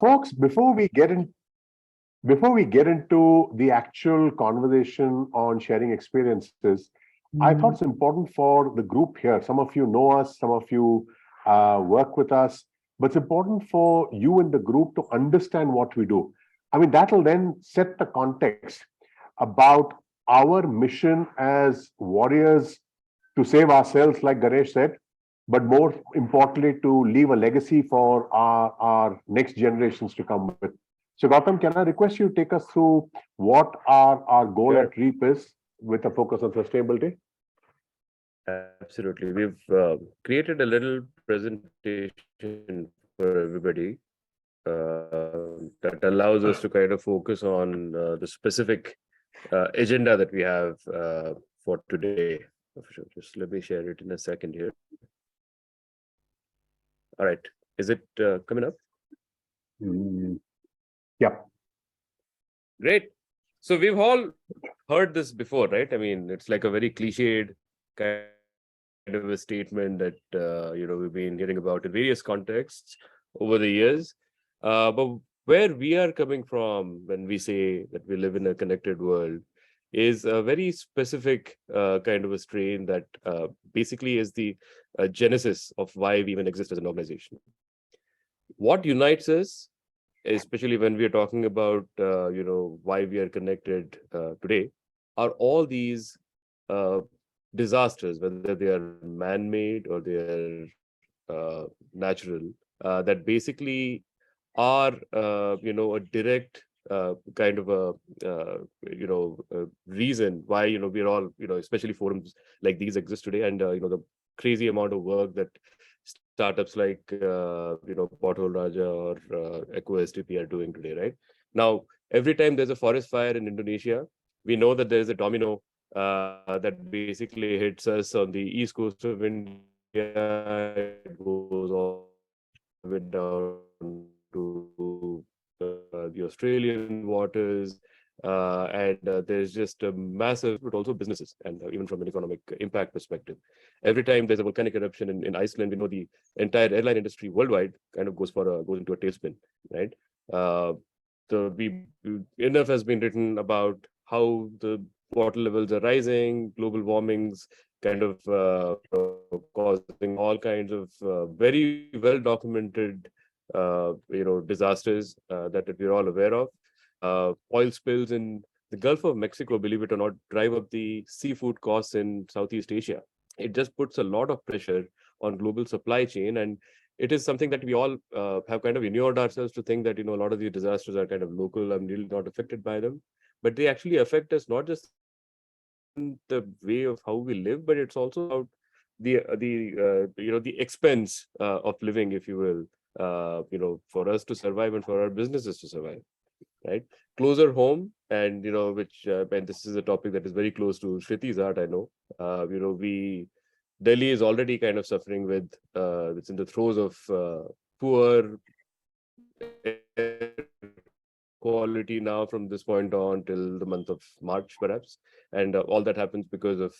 Folks, before we get into the actual conversation on sharing experiences, I thought it's important for the group here. Some of you know us, some of you work with us, but it's important for you in the group to understand what we do. I mean, that will then set the context about our mission as warriors to save ourselves, like Ganesh said, but more importantly, to leave a legacy for our next generations to come with. So, Gautam, can I request you take us through what our goal at REAP is with a focus on sustainability? Absolutely. We've created a little presentation for everybody that allows us to kind of focus on the specific agenda that we have for today. Just let me share it in a second here. All right. Is it coming up? Yeah. Great. So we've all heard this before, right? I mean, it's like a very cliched kind of a statement that we've been hearing about in various contexts over the years. But where we are coming from when we say that we live in a connected world is a very specific kind of a strain that basically is the genesis of why we even exist as an organization. What unites us, especially when we are talking about why we are connected today, are all these disasters, whether they are man-made or they are natural, that basically are a direct kind of a reason why we're all especially forums like these exist today, and the crazy amount of work that startups like Pothole Raja or EcoSTP are doing today, right? Now, every time there's a forest fire in Indonesia, we know that there's a domino that basically hits us on the east coast of India. It goes all the way down to the Australian waters, and there's just a massive, but also businesses, and even from an economic impact perspective. Every time there's a volcanic eruption in Iceland, we know the entire airline industry worldwide kind of goes into a tailspin, right? So enough has been written about how the water levels are rising, global warming's kind of causing all kinds of very well documented disasters that we're all aware of. Oil spills in the Gulf of Mexico, believe it or not, drive up the seafood costs in Southeast Asia. It just puts a lot of pressure on global supply chain, and it is something that we all have kind of inured ourselves to think that a lot of these disasters are kind of local and really not affected by them, but they actually affect us not just in the way of how we live, but it's also about the expense of living, if you will, for us to survive and for our businesses to survive, right? Closer home, and and this is a topic that is very close to Shriti's heart, I know. Delhi is already kind of suffering with it's in the throes of poor air quality now from this point on till the month of March, perhaps, and all that happens because of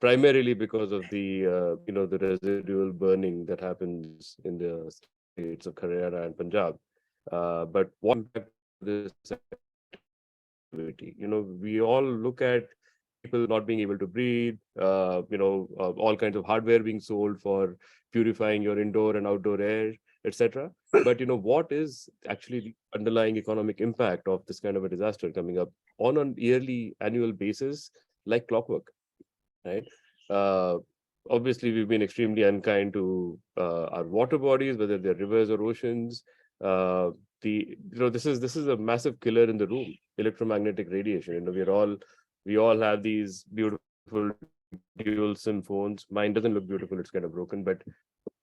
primarily because of the the residual burning that happens in the states of Haryana and Punjab. But what this activity, we all look at people not being able to breathe, all kinds of hardware being sold for purifying your indoor and outdoor air, etc. But what is actually the underlying economic impact of this kind of a disaster coming up on an yearly, annual basis, like clockwork, right? Obviously, we've been extremely unkind to our water bodies, whether they're rivers or oceans. This is a massive killer in the room, electromagnetic radiation. We all have these beautiful dual SIM phones. Mine doesn't look beautiful; it's kind of broken, but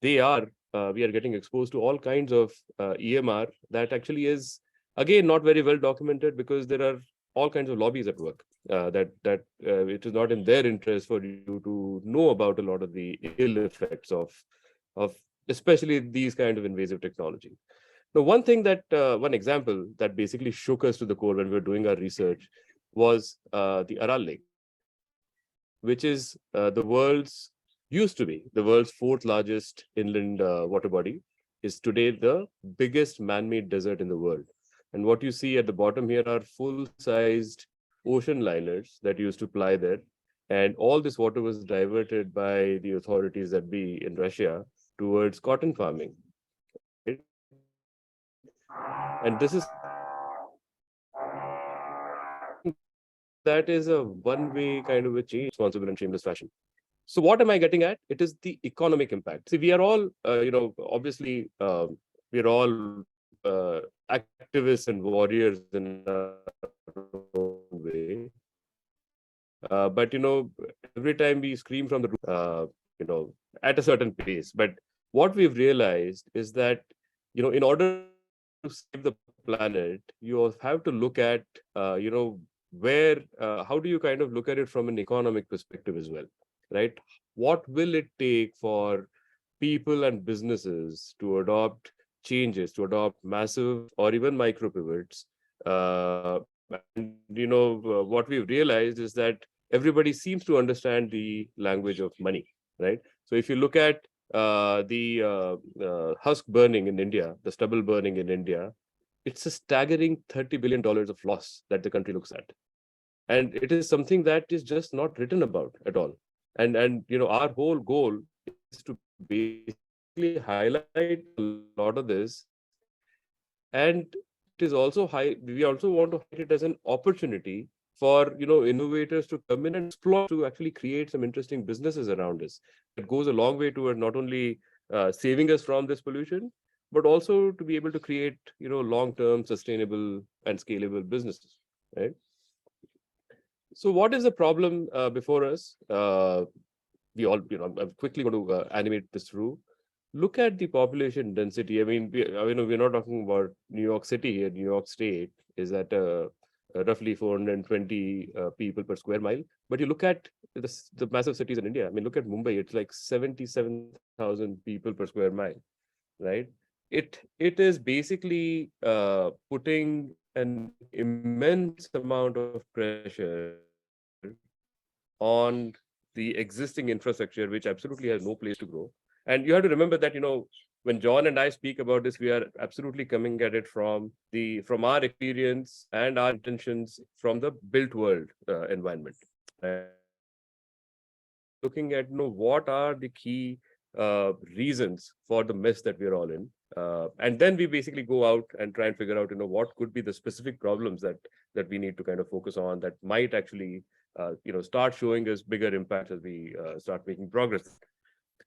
we are getting exposed to all kinds of EMR that actually is, again, not very well documented, because there are all kinds of lobbies at work that it is not in their interest for you to know about a lot of the ill effects of especially these kind of invasive technology. Now, one example that basically shook us to the core when we were doing our research was the Aral Lake, which is used to be the world's fourth largest inland water body. is today the biggest man-made desert in the world. And what you see at the bottom here are full-sized ocean liners that used to ply there. And all this water was diverted by the authorities that be in Russia towards cotton farming. Right? And this is that is a one-way kind of a change, responsible and shameless fashion. So what am I getting at? It is the economic impact. See, we are all, obviously, we're all activists and warriors in our own way. But, every time we scream from the roof, at a certain pace. But what we've realized is that, in order to save the planet, you have to look at, where, how do you kind of look at it from an economic perspective as well, right? What will it take for people and businesses to adopt changes, to adopt massive or even micro pivots? And, what we've realized is that everybody seems to understand the language of money, right? So if you look at the husk burning in India, the stubble burning in India, it's a staggering $30 billion of loss that the country looks at. And it is something that is just not written about at all. And our whole goal is to basically highlight a lot of this. And it is also we also want to highlight it as an opportunity for innovators to come in and explore, to actually create some interesting businesses around us. It goes a long way toward not only saving us from this pollution, but also to be able to create long-term sustainable and scalable businesses, right? So what is the problem before us? We all, I'm quickly going to animate this through. Look at the population density. I mean, we're not talking about New York City here. New York State is at roughly 420 people per square mile. But you look at the massive cities in India. I mean, look at Mumbai. It's like 77,000 people per square mile, right? It is basically putting an immense amount of pressure on the existing infrastructure, which absolutely has no place to grow. And you have to remember that, when John and I speak about this, we are absolutely coming at it from our experience and our intentions from the built world environment. Looking at, what are the key reasons for the mess that we're all in. And then we basically go out and try and figure out, what could be the specific problems that we need to kind of focus on that might actually, start showing us bigger impacts as we start making progress.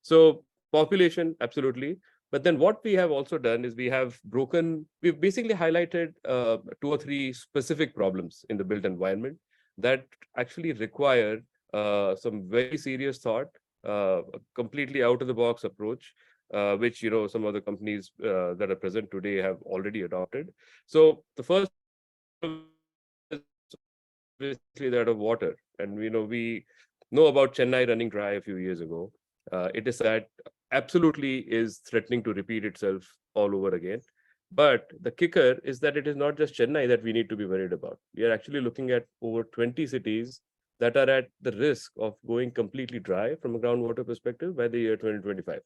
So population, absolutely. But then what we have also done is we've basically highlighted 2 or 3 specific problems in the built environment that actually require some very serious thought, a completely out of the box approach, which some of the companies that are present today have already adopted. So the first is basically that of water, and we know about Chennai running dry a few years ago. It is that absolutely is threatening to repeat itself all over again. But the kicker is that it is not just Chennai that we need to be worried about. We are actually looking at over 20 cities that are at the risk of going completely dry from a groundwater perspective by the year 2025.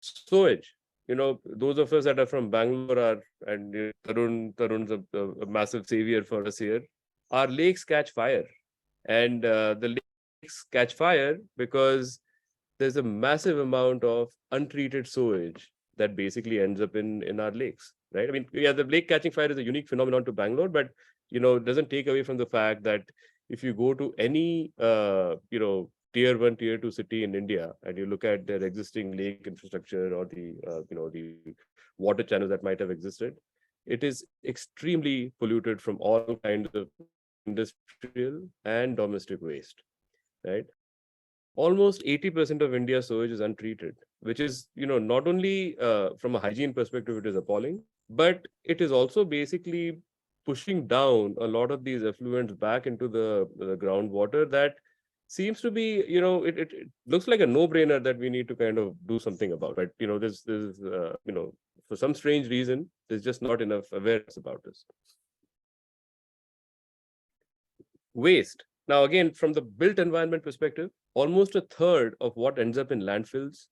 Sewage, those of us that are from Bangalore and Tarun's a massive savior for us here. Our lakes catch fire, and the lakes catch fire because there's a massive amount of untreated sewage that basically ends up in our lakes, right? I mean, yeah, the lake catching fire is a unique phenomenon to Bangalore, but it doesn't take away from the fact that if you go to any tier 1, tier 2 city in India and you look at their existing lake infrastructure or the the water channels that might have existed, it is extremely polluted from all kinds of industrial and domestic waste, right? Almost 80% of India's sewage is untreated, which is, not only from a hygiene perspective, it is appalling, but it is also basically pushing down a lot of these effluents back into the groundwater that seems to be, it looks like a no-brainer that we need to kind of do something about, right? This for some strange reason, there's just not enough awareness about this. Waste. Now, again, from the built environment perspective, almost a third of what ends up in landfills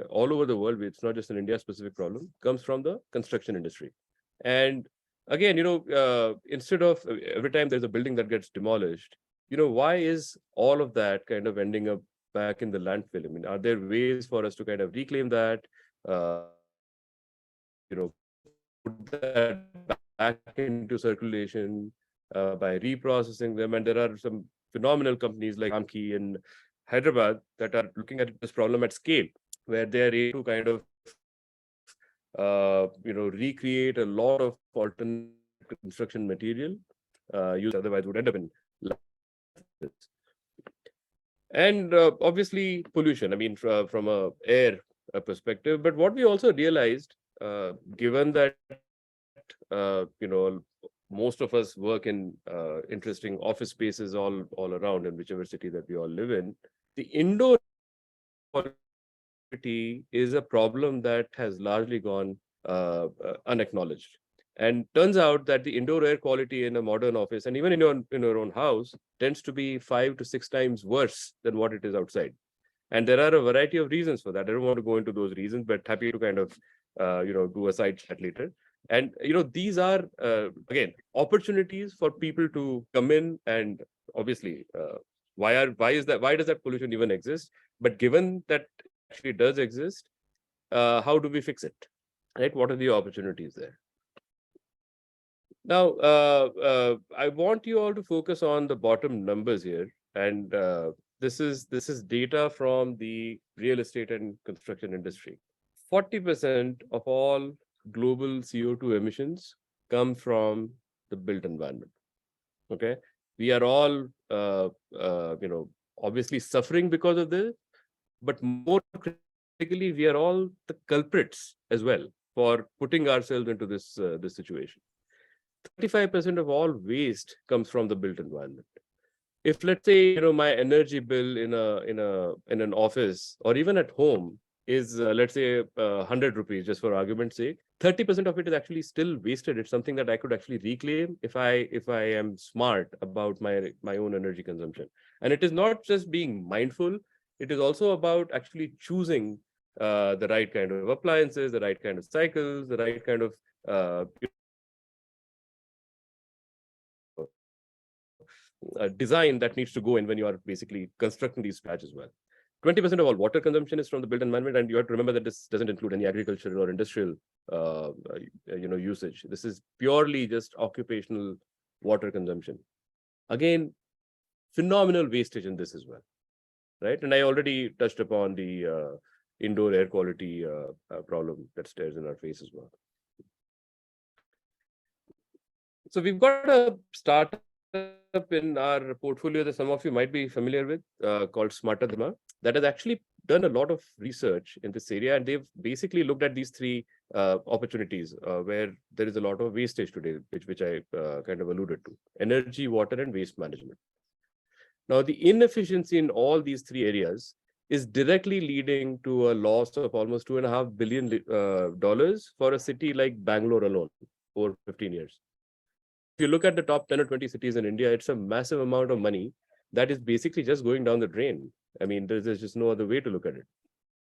all over the world, it's not just an India-specific problem, comes from the construction industry. And again, instead of every time there's a building that gets demolished, why is all of that kind of ending up back in the landfill? I mean, are there ways for us to kind of reclaim that, put that back into circulation by reprocessing them? And there are some phenomenal companies like Amki in Hyderabad that are looking at this problem at scale, where they are able to kind of recreate a lot of alternate construction material otherwise would end up in landfills. And obviously pollution, I mean, from a air perspective. But what we also realized, given that most of us work in interesting office spaces all around in whichever city that we all live in, the indoor quality is a problem that has largely gone unacknowledged. And turns out that the indoor air quality in a modern office and even in your own house tends to be 5 to 6 times worse than what it is outside. And there are a variety of reasons for that. I don't want to go into those reasons, but happy to kind of do a side chat later. And these are again opportunities for people to come in, and obviously why does that pollution even exist? But given that actually does exist, how do we fix it? Right? What are the opportunities there? Now, I want you all to focus on the bottom numbers here, and this is data from the real estate and construction industry. 40% of all global CO2 emissions come from the built environment. Okay, we are all obviously suffering because of this, but more critically, we are all the culprits as well for putting ourselves into this situation. 35% of all waste comes from the built environment. If let's say my energy bill in an office or even at home is let's say 100 rupees, just for argument's sake, 30% of it is actually still wasted. It's something that I could actually reclaim if I am smart about my own energy consumption. And it is not just being mindful, it is also about actually choosing the right kind of appliances, the right kind of cycles, the right kind of design that needs to go in when you are basically constructing these patches as well. 20% of all water consumption is from the built environment, and you have to remember that this doesn't include any agricultural or industrial usage. This is purely just occupational water consumption. Again, phenomenal wastage in this as well, right? And I already touched upon the indoor air quality problem that stares in our face as well. So we've got a startup in our portfolio that some of you might be familiar with, called Smarter Dharma, that has actually done a lot of research in this area, and they've basically looked at these three opportunities where there is a lot of wastage today, which I kind of alluded to: energy, water, and waste management. Now, the inefficiency in all these three areas is directly leading to a loss of almost $2.5 billion for a city like Bangalore alone over 15 years. If you look at the top 10 or 20 cities in India, it's a massive amount of money that is basically just going down the drain. I mean, there's just no other way to look at it,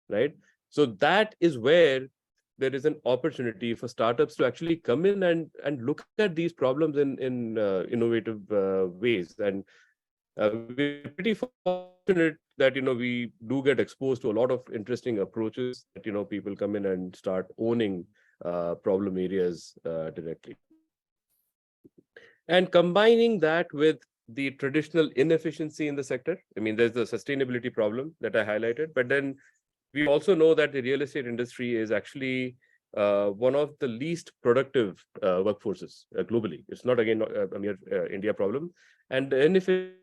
right? So that is where there is an opportunity for startups to actually come in and look at these problems in innovative ways. And we're pretty fortunate that we do get exposed to a lot of interesting approaches that people come in and start owning problem areas directly. And combining that with the traditional inefficiency in the sector, I mean, there's the sustainability problem that I highlighted, but then we also know that the real estate industry is actually one of the least productive workforces globally. It's not, again, a mere India problem. And the inefficiency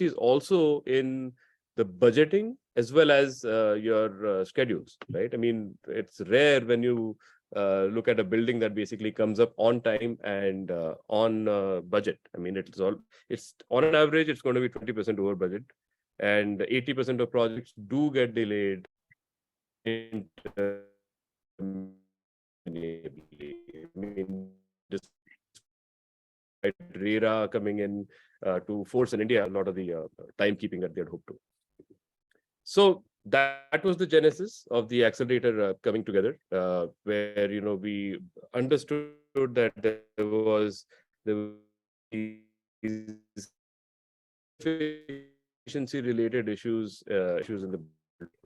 is also in the budgeting as well as your schedules, right? I mean, it's rare when you look at a building that basically comes up on time and on budget. I mean, it's on an average, it's going to be 20% over budget, and 80% of projects do get delayed. I mean, RERA coming in to force in India a lot of the timekeeping that they had hoped to. So that was the genesis of the accelerator coming together, where we understood that there was efficiency related issues in the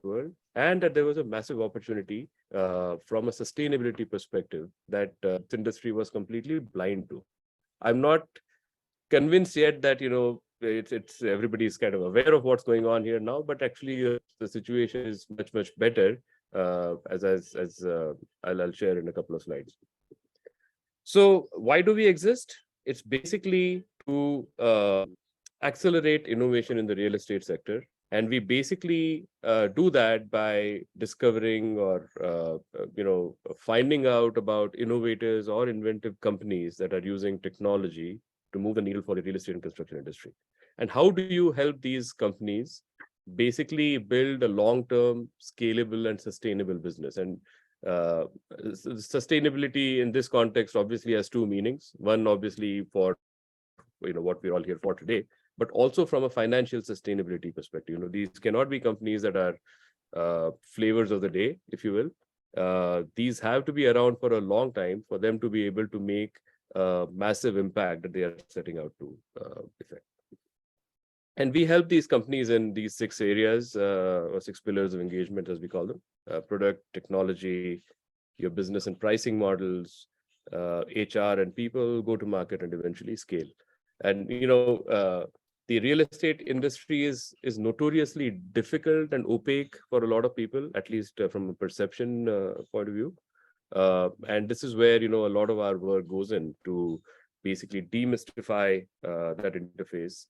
world, and that there was a massive opportunity from a sustainability perspective that this industry was completely blind to. I'm not convinced yet that it's everybody is kind of aware of what's going on here now, but actually the situation is much better, as I'll share in a couple of slides. So why do we exist? It's basically to accelerate innovation in the real estate sector, and we basically do that by discovering or finding out about innovators or inventive companies that are using technology to move the needle for the real estate and construction industry. And how do you help these companies basically build a long-term, scalable and sustainable business? And sustainability in this context obviously has two meanings. One, obviously, for what we're all here for today, but also from a financial sustainability perspective. These cannot be companies that are flavors of the day, if you will. These have to be around for a long time for them to be able to make massive impact that they are setting out to effect. And we help these companies in these 6 areas, or 6 pillars of engagement, as we call them: product, technology, your business and pricing models, HR and people, go to market, and eventually scale. And the real estate industry is notoriously difficult and opaque for a lot of people, at least from a perception point of view. And this is where a lot of our work goes in to basically demystify that interface,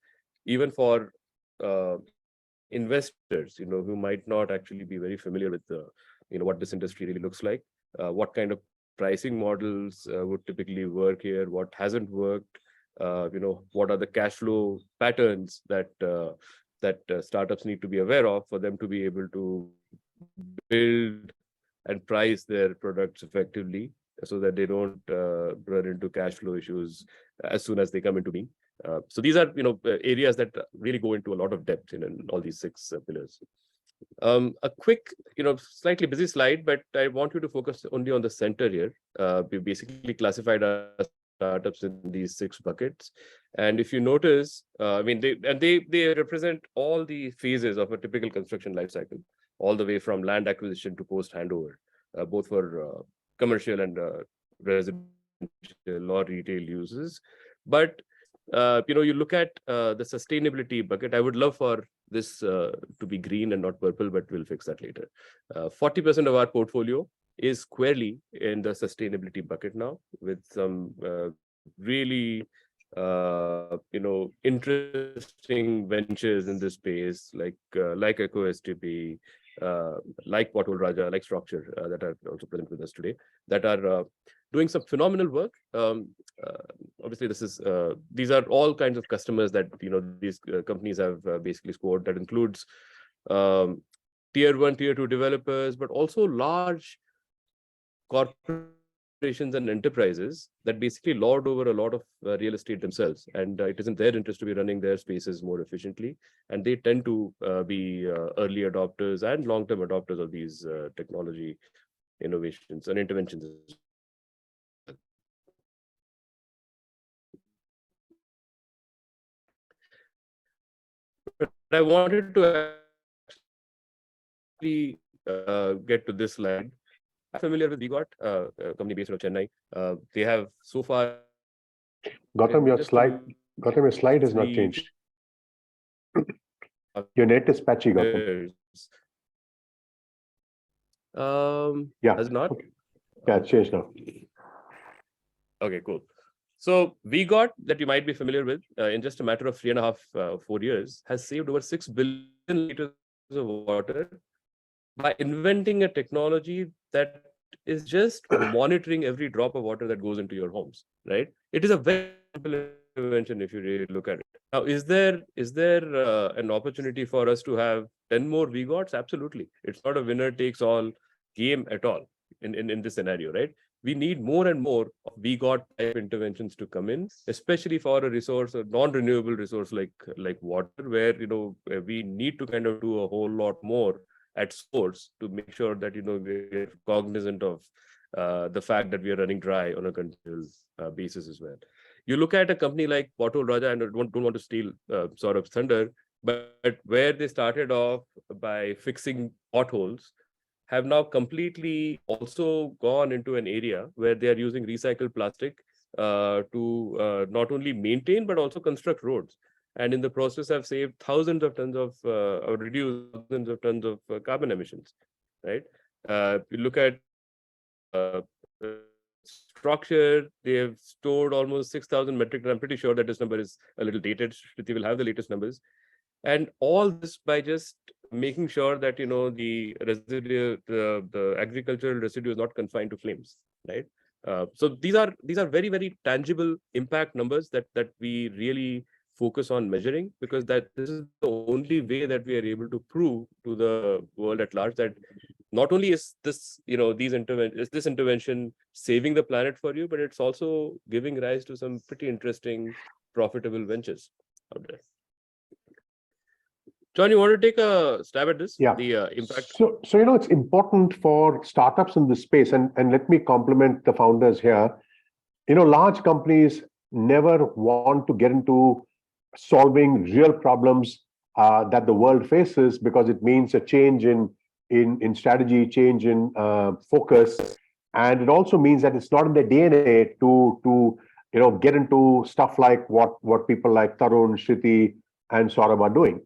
even for investors who might not actually be very familiar with what this industry really looks like, what kind of pricing models would typically work here, what hasn't worked, what are the cash flow patterns that startups need to be aware of for them to be able to build and price their products effectively, so that they don't run into cash flow issues as soon as they come into being. So these are areas that really go into a lot of depth in all these 6 pillars. A quick, slightly busy slide, but I want you to focus only on the center here. We basically classified our startups in these 6 buckets, and if you notice, they represent all the phases of a typical construction life cycle, all the way from land acquisition to post handover, both for commercial and residential or retail uses. But you look at the sustainability bucket. I would love for this to be green and not purple, but we'll fix that later. 40% of our portfolio is squarely in the sustainability bucket now, with some really interesting ventures in this space, like EcoSTP, like Potol Raja, like Structure, that are also present with us today, that are doing some phenomenal work. Obviously, these are all kinds of customers that these companies have basically scored. That includes tier 1, tier 2 developers, but also large corporations and enterprises that basically lord over a lot of real estate themselves, and it is in their interest to be running their spaces more efficiently, and they tend to be early adopters and long-term adopters of these technology innovations and interventions. But I wanted to actually get to this slide. I'm familiar with WeGot, a company based out of Chennai. They have so far. Gautam, your slide has not changed. Your net is patchy, Gautam. Yeah. Has it not? Okay. Yeah, it's changed now. Okay, cool. So WeGot, that you might be familiar with, in just a matter of 3.5, 4 years, has saved over 6 billion liters of water by inventing a technology that is just monitoring every drop of water that goes into your homes, right? It is a very simple invention if you really look at it. Now, is there an opportunity for us to have 10 more WeGots? Absolutely. It's not a winner takes all game at all in this scenario, right? we need more and more of VGOT type interventions to come in, especially for a resource, a non-renewable resource like water, where we need to kind of do a whole lot more at source to make sure that we're cognizant of the fact that we are running dry on a continuous basis as well. You look at a company like Bottle Raja, and I don't want to steal Saurabh's thunder, but where they started off by fixing potholes, have now completely also gone into an area where they are using recycled plastic to not only maintain but also construct roads. And in the process have saved thousands of tons of, or reduced thousands of tons of carbon emissions, right? You look at structure, they have stored almost 6,000 metric tons. I'm pretty sure that this number is a little dated. Shruti will have the latest numbers. And all this by just making sure that the residue, the agricultural residue is not confined to flames, right? So these are very, very tangible impact numbers that we really focus on measuring, because this is the only way that we are able to prove to the world at large that not only is this this intervention saving the planet for you, but it's also giving rise to some pretty interesting profitable ventures out there. John, you want to take a stab at this? Yeah. The impact. So it's important for startups in this space, and let me compliment the founders here. Large companies never want to get into solving real problems that the world faces, because it means a change in strategy, change in focus, and it also means that it's not in their DNA to get into stuff like what people like Tarun, Shruti, and Saurabh are doing.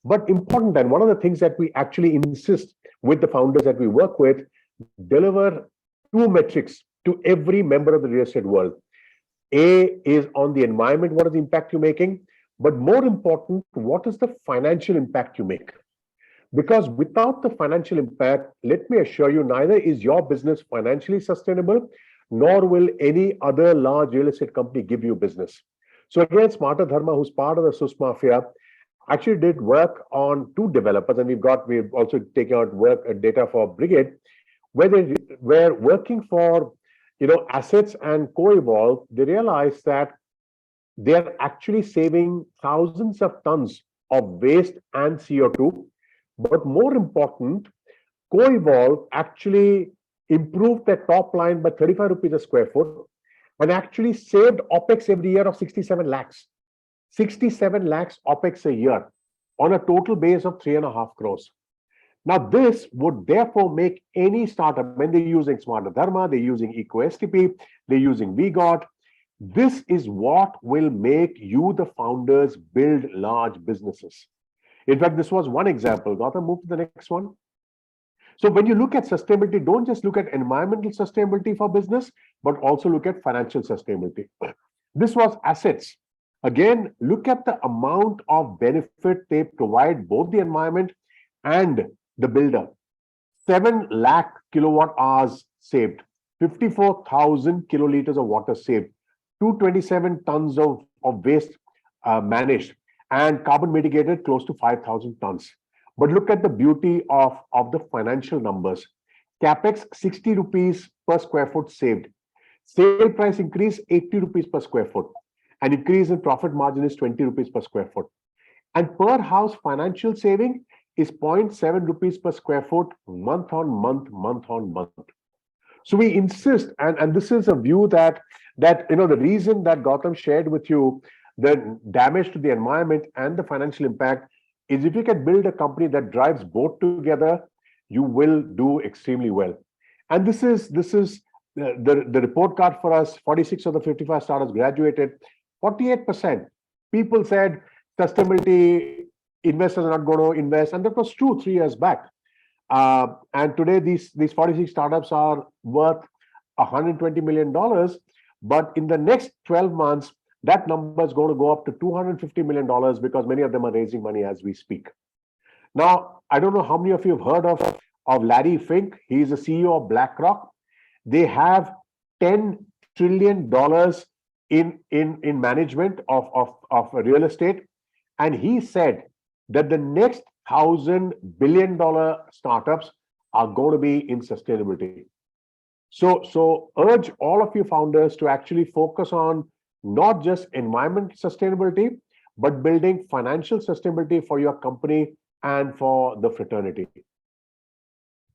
But important, and one of the things that we actually insist with the founders that we work with, deliver two metrics to every member of the real estate world. A is on the environment, what is the impact you're making? But more important, what is the financial impact you make? Because without the financial impact, let me assure you, neither is your business financially sustainable, nor will any other large real estate company give you business. So again, Smarter Dharma, who's part of the SUS Mafia, actually did work on two developers, and we've also taken out data for Brigade, where they were working for assets and co-evolve. They realized that they're actually saving thousands of tons of waste and CO2. But more important, co-evolve actually improved their top line by 35 rupees a square foot, and actually saved OPEX every year of 67 lakhs. 67 lakhs OPEX a year on a total base of 3.5 crores. Now, this would therefore make any startup, when they're using Smarter Dharma, they're using EcoSTP, they're using VGOT, this is what will make you, the founders, build large businesses. In fact, this was one example. Gautam, move to the next one. So when you look at sustainability, don't just look at environmental sustainability for business, but also look at financial sustainability. This was assets. Again, look at the amount of benefit they provide both the environment and the builder. 7 lakh kilowatt hours saved, 54,000 kiloliters of water saved, 227 tons of waste managed, and carbon mitigated close to 5,000 tons. But look at the beauty of the financial numbers. CapEx 60 rupees per square foot saved. Sale price increase 80 rupees per square foot. An increase in profit margin is 20 rupees per square foot. And per house financial saving is 0.7 rupees per square foot, month on month, month on month. So we insist, and this is a view that the reason that Gautam shared with you the damage to the environment and the financial impact is, if you can build a company that drives both together, you will do extremely well. And this is the report card for us. 46 of the 55 startups graduated. 48% people said sustainability investors are not going to invest, and that was true 3 years back. And today these 46 startups are worth $120 million, but in the next 12 months, that number is going to go up to $250 million, because many of them are raising money as we speak. Now, I don't know how many of you have heard of Larry Fink. He's the CEO of BlackRock. They have $10 trillion in management of real estate. And he said that the next $1,000 billion startups are going to be in sustainability. So urge all of you founders to actually focus on not just environment sustainability, but building financial sustainability for your company and for the fraternity.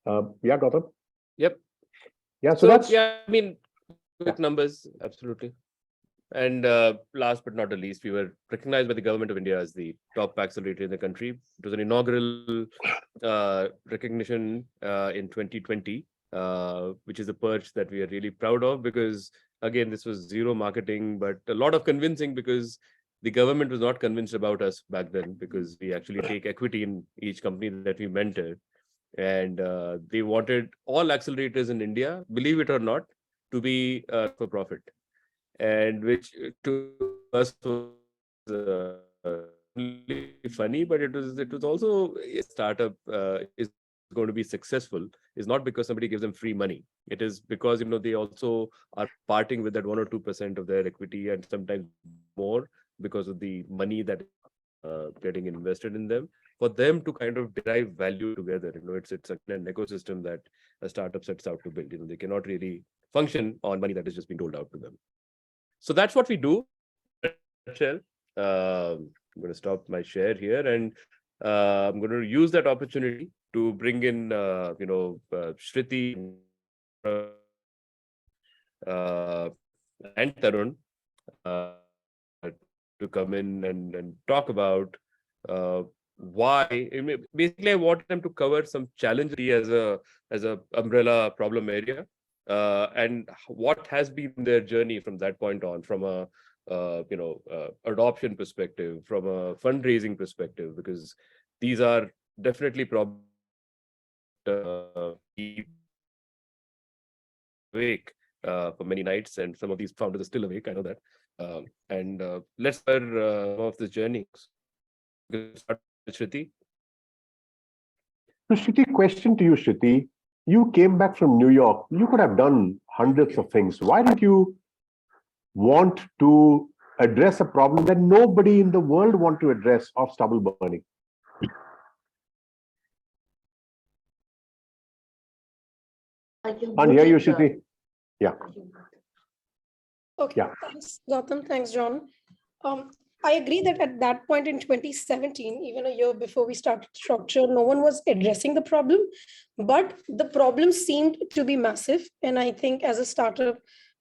Yeah, Gautam? Yep. Yeah, so that's... Yeah, I mean, quick numbers, absolutely. And last but not the least, we were recognized by the government of India as the top accelerator in the country. It was an inaugural recognition in 2020, which is a perch that we are really proud of, because again, this was zero marketing, but a lot of convincing, because the government was not convinced about us back then, because we actually take equity in each company that we mentor. And they wanted all accelerators in India, believe it or not, to be for profit. And which to us was funny, but it was also a startup is going to be successful is not because somebody gives them free money. It is because they also are parting with that 1 or 2% of their equity, and sometimes more, because of the money that getting invested in them, for them to kind of derive value together. It's an ecosystem that a startup sets out to build. They cannot really function on money that is just being doled out to them. So that's what we do. I'm going to stop my share here, and I'm going to use that opportunity to bring in, Shruti and Tarun to come in and talk about why. Basically, I want them to cover some challenges as a umbrella problem area. And what has been their journey from that point on, from a adoption perspective, from a fundraising perspective, because these are definitely problems awake for many nights, and some of these founders are still awake. I know that. And let's hear some of this journey. Start with Shruti. So, Shruti, question to you, Shruti. You came back from New York. You could have done hundreds of things. Why did you want to address a problem that nobody in the world want to address, of stubble burning? Can't hear you, Shruti. Yeah. Okay. Yeah. Thanks, Gautam. Thanks, John. I agree that at that point in 2017, even a year before we started Structure, no one was addressing the problem, but the problem seemed to be massive. And I think as a startup,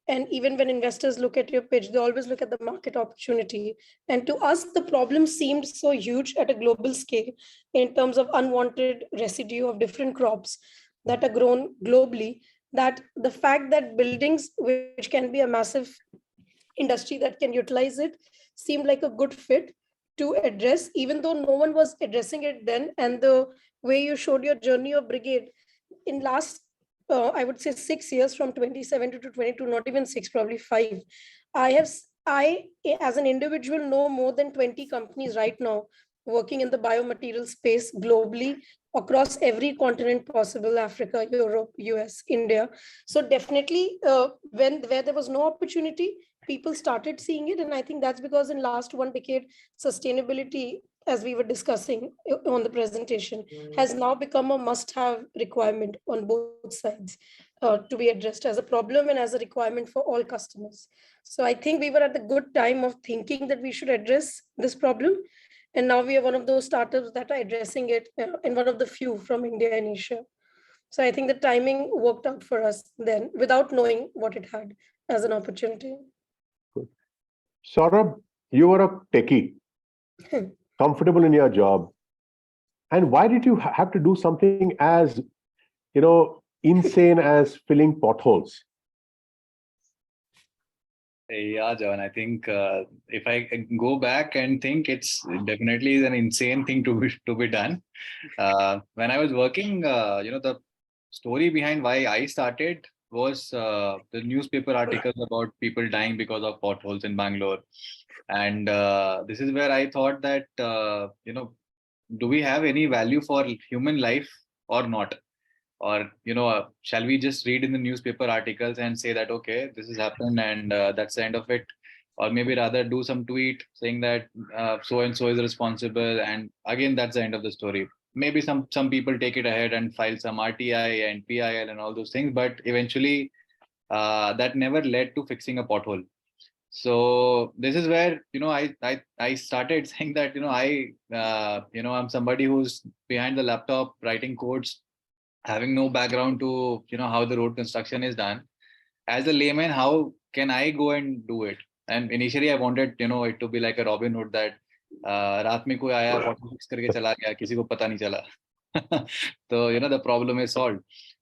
and even when investors look at your pitch, they always look at the market opportunity. And to us, the problem seemed so huge at a global scale in terms of unwanted residue of different crops that are grown globally, that the fact that buildings, which can be a massive industry that can utilize it, seemed like a good fit to address, even though no one was addressing it then. And the way you showed your journey of Brigade in last, I would say 6 years, from 2017 to 22, not even 6, probably 5. I, as an individual, know more than 20 companies right now working in the biomaterial space globally, across every continent possible: Africa, Europe, US, India. So definitely where there was no opportunity, people started seeing it. And I think that's because in last 1 decade, sustainability, as we were discussing on the presentation, has now become a must-have requirement on both sides, to be addressed as a problem and as a requirement for all customers. So I think we were at the good time of thinking that we should address this problem. And now we are one of those startups that are addressing it, and one of the few from India and Asia. So I think the timing worked out for us then, without knowing what it had as an opportunity. Good. Saurabh, you were a techie, comfortable in your job. And why did you have to do something as, insane as filling potholes? Yeah, John, I think if I go back and think, it's definitely an insane thing to be done. When I was working, the story behind why I started was the newspaper articles about people dying because of potholes in Bangalore. And this is where I thought that, do we have any value for human life or not? Or, shall we just read in the newspaper articles and say that, okay, this has happened and that's the end of it? Or maybe rather do some tweet saying that so-and-so is responsible. And again, that's the end of the story. Maybe some people take it ahead and file some RTI and PIL and all those things. But eventually, that never led to fixing a pothole. So this is where, I started saying that, I'm somebody who's behind the laptop writing codes, having no background to, how the road construction is done. As a layman, how can I go and do it? And initially I wanted, it to be like a Robin Hood that रात में कोई आया, photo fix करके चला गया, किसी को पता नहीं चला. So, the problem is solved.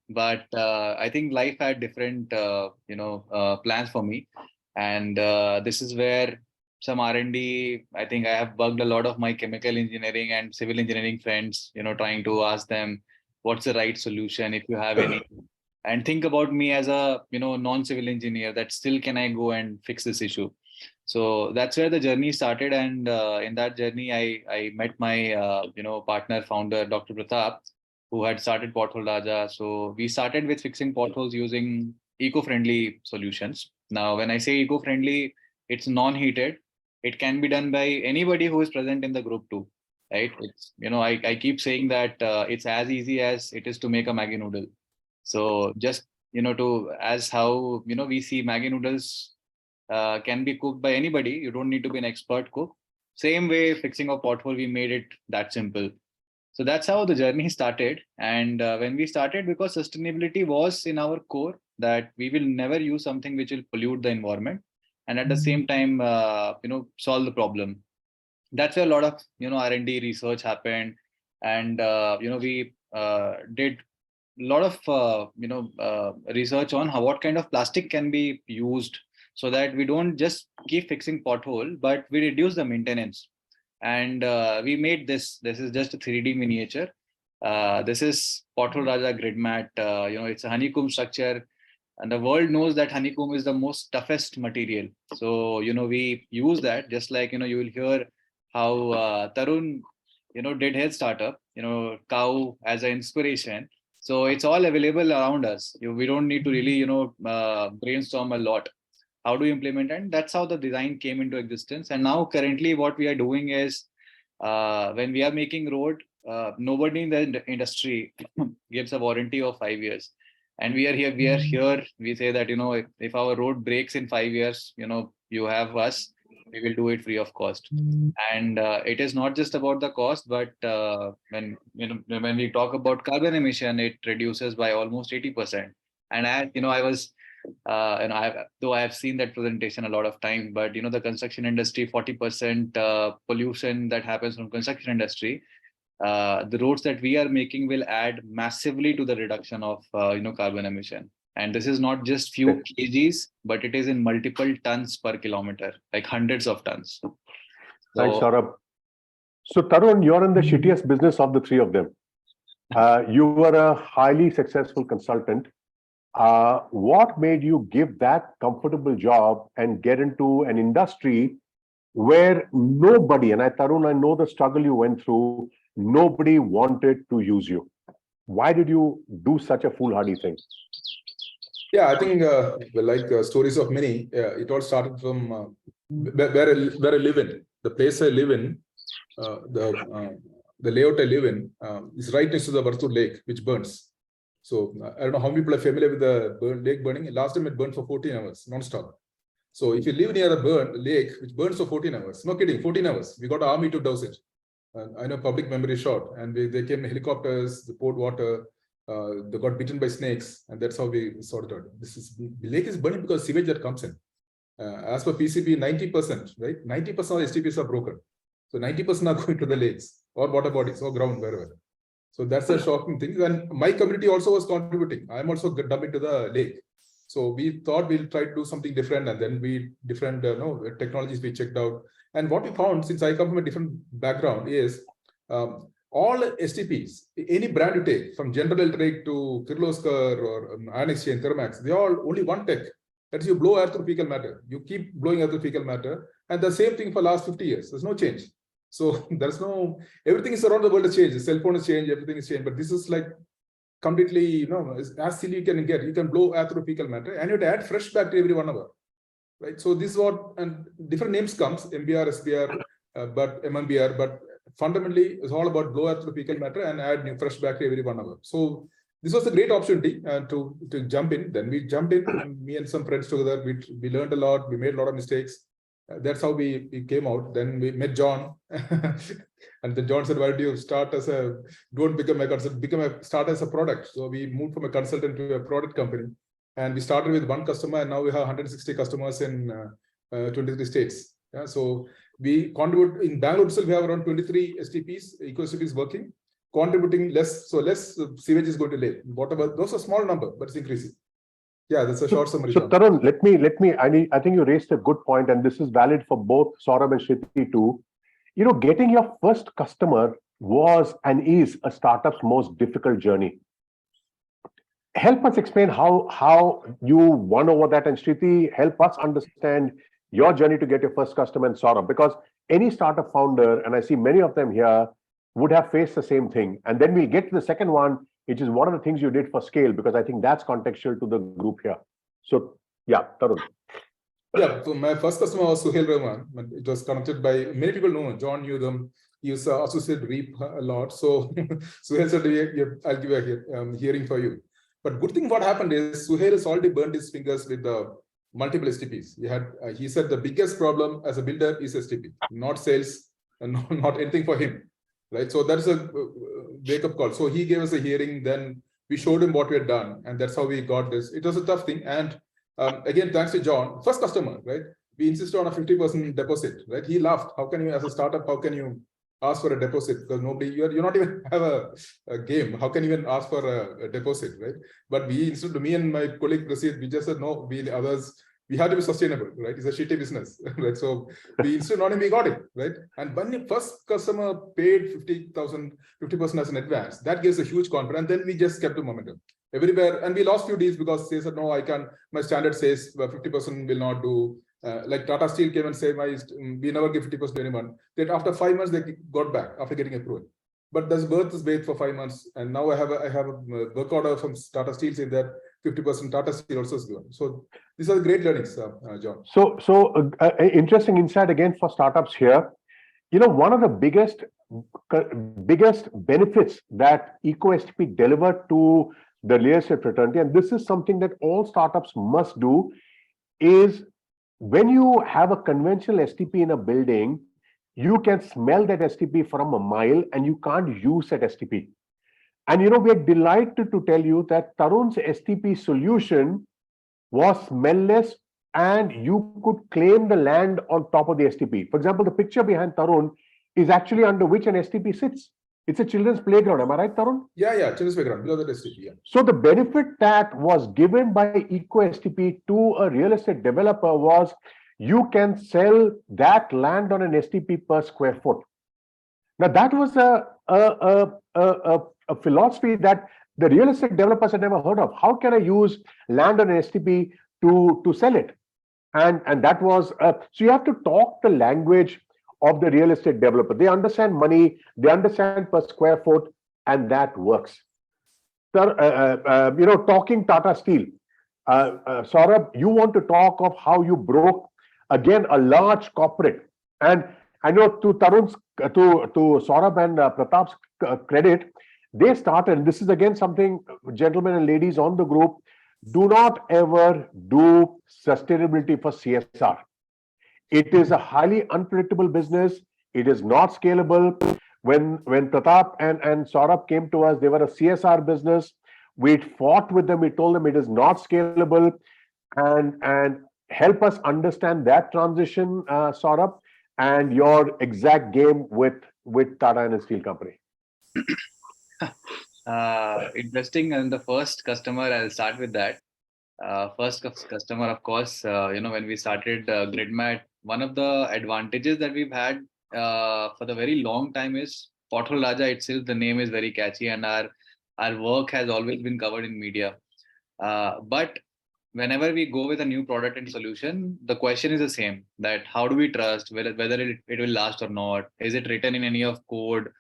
But I think life had different, plans for me. And this is where some R&D, I think I have bugged a lot of my chemical engineering and civil engineering friends, trying to ask them, what's the right solution if you have any? And think about me as a, non-civil engineer, that still can I go and fix this issue? So that's where the journey started. And in that journey, I met my, partner, founder, Dr. Pratap, who had started Pothole Raja. So we started with fixing potholes using eco-friendly solutions. Now, when I say eco-friendly, it's non-heated. It can be done by anybody who is present in the group too, right? It's, I keep saying that it's as easy as it is to make a Maggi noodle. So just, as how, we see Maggi noodles can be cooked by anybody. You don't need to be an expert cook. Same way, fixing a pothole, we made it that simple. So that's how the journey started. And when we started, because sustainability was in our core, that we will never use something which will pollute the environment, and at the same time, solve the problem. That's where a lot of, R&D research happened. And, we did a lot of, research on what kind of plastic can be used, so that we don't just keep fixing pothole, but we reduce the maintenance. And we made this. This is just a 3D miniature. This is Pothole Raja grid mat. It's a honeycomb structure, and the world knows that honeycomb is the most toughest material. So, we use that, just like, you will hear how Tarun, did his startup, cow as an inspiration. So it's all available around us. We don't need to really, brainstorm a lot. How do you implement it? And that's how the design came into existence. And now currently what we are doing is, when we are making road, nobody in the industry gives a warranty of 5 years. And we are here, we say that, if our road breaks in 5 years, you have us, we will do it free of cost. And it is not just about the cost, but when we talk about carbon emission, it reduces by almost 80%. And I was, though I have seen that presentation a lot of times, but the construction industry, 40% pollution that happens from construction industry, the roads that we are making will add massively to the reduction of carbon emission. And this is not just few kgs, but it is in multiple tons per kilometer, like hundreds of tons. Thanks, Saurabh. So Tarun, you're in the shittiest business of the three of them. You were a highly successful consultant. What made you give that comfortable job and get into an industry where nobody, and Tarun, I know the struggle you went through, nobody wanted to use you? Why did you do such a foolhardy thing? Yeah, I think, stories of many, it all started from where I live in. The place I live in, the layout I live in is right next to the Vartur lake, which burns. So I don't know how many people are familiar with the lake burning. Last time it burned for 14 hours, non-stop. So if you live near a lake which burns for 14 hours, no kidding, 14 hours, we got an army to douse it. I know public memory short, and they came helicopters, they poured water, they got bitten by snakes, and that's how we sorted out. The lake is burning because sewage that comes in. As per PCB, 90%, right? 90% of STPs are broken. So 90% are going to the lakes or water bodies or ground, wherever. So that's a shocking thing. And my community also was contributing. I'm also dumping to the lake. So we thought we'll try to do something different, and then different technologies we checked out. And what we found, since I come from a different background, is all STPs, any brand you take, from General Electric to Kirloskar or Ion Exchange, Thermax, they all only one tech. That's you blow air through fecal matter. You keep blowing air through fecal matter, and the same thing for last 50 years. There's no change. So there's no, everything is around the world has changed. The cell phone has changed, everything is changed. But this is like completely, as silly you can get. You can blow air through fecal matter, and you have to add fresh bacteria every 1 hour, right? So this is what, and different names comes, MBR, SBR, but MMBR, but fundamentally it's all about blow air through fecal matter and add new fresh bacteria every 1 hour. So this was a great opportunity to jump in. Then we jumped in, and me and some friends together. We learned a lot. We made a lot of mistakes. That's how we came out. Then we met John, and then John said, "Why don't you start as don't become a consultant, start as a product." So we moved from a consultant to a product company, and we started with one customer, and now we have 160 customers in 23 states. Yeah, so we contribute in Bangalore itself. We have around 23 STPs, eco STPs working, contributing less. So less sewage is going to lay. Whatever, those are small number, but it's increasing. Yeah, that's a short summary. So Tarun, I think you raised a good point, and this is valid for both Saurabh and Shriti too. You know, getting your first customer was and is a startup's most difficult journey. Help us explain how you won over that, and Shriti, help us understand your journey to get your first customer, and Saurabh, because any startup founder, and I see many of them here, would have faced the same thing. And then we'll get to the second one, which is one of the things you did for scale, because I think that's contextual to the group here. So yeah, Tarun. Yeah, so my first customer was Suhail Rahman. It was connected by, many people know, John knew them. He used to associate REAP a lot. So Suhail said, I'll give a hearing for you. But good thing what happened is Suhail has already burned his fingers with the multiple STPs. He said the biggest problem as a builder is STP, not sales, and not anything for him. Right, so that's a wake-up call. So he gave us a hearing, then we showed him what we had done, and that's how we got this. It was a tough thing, and again, thanks to John, first customer, right? We insisted on a 50% deposit, right? He laughed. How can you, as a startup, how can you ask for a deposit? Because you're not even have a game. How can you even ask for a deposit, right? But we insisted, me and my colleague Prasid, we just said no. We had to be sustainable, right? It's a shitty business, right? So we insisted on it, we got it, right? And when the first customer paid 50% as an advance, that gives a huge confidence. Then we just kept the momentum everywhere, and we lost few deals because they said, no, I can't, my standard says 50% will not do. Like Tata Steel came and said, we never give 50% to anyone. Then after 5 months, they got back after getting approval. But this birth is wait for 5 months, and now I have a work order from Tata Steel saying that 50% Tata Steel also is given. So these are great learnings, John. So interesting insight again for startups here. You know, one of the biggest benefits that EcoSTP delivered to the real estate fraternity, and this is something that all startups must do, is when you have a conventional STP in a building, you can smell that STP from a mile and you can't use that STP. And you know, we are delighted to tell you that Tarun's STP solution was smellless, and you could claim the land on top of the STP. For example, the picture behind Tarun is actually under which an STP sits. It's a children's playground. Am I right, Tarun? Yeah, children's playground, below the STP. Yeah. So the benefit that was given by EcoSTP to a real estate developer was you can sell that land on an STP per square foot. Now that was a philosophy that the real estate developers had never heard of. How can I use land on an STP to sell it? And that was so you have to talk the language of the real estate developer. They understand money, they understand per square foot, and that works. So, you know, talking Tata Steel, Saurabh, you want to talk of how you broke again a large corporate, and I know to Tarun's, to Saurabh and Pratap's credit, they started. This is again something, gentlemen and ladies on the group, do not ever do sustainability for CSR. It is a highly unpredictable business. It is not scalable. When Pratap and Saurabh came to us, they were a CSR business. We fought with them. We told them it is not scalable, and help us understand that transition, Saurabh, and your exact game with Tata and Steel Company. Interesting. And the first customer, I'll start with that. First customer, of course, you know, when we started GridMat, one of the advantages that we've had for the very long time is Pothole Raja itself. The name is very catchy, and our work has always been covered in media. But whenever we go with a new product and solution, the question is the same: that how do we trust whether it will last or not? Is it written in any of road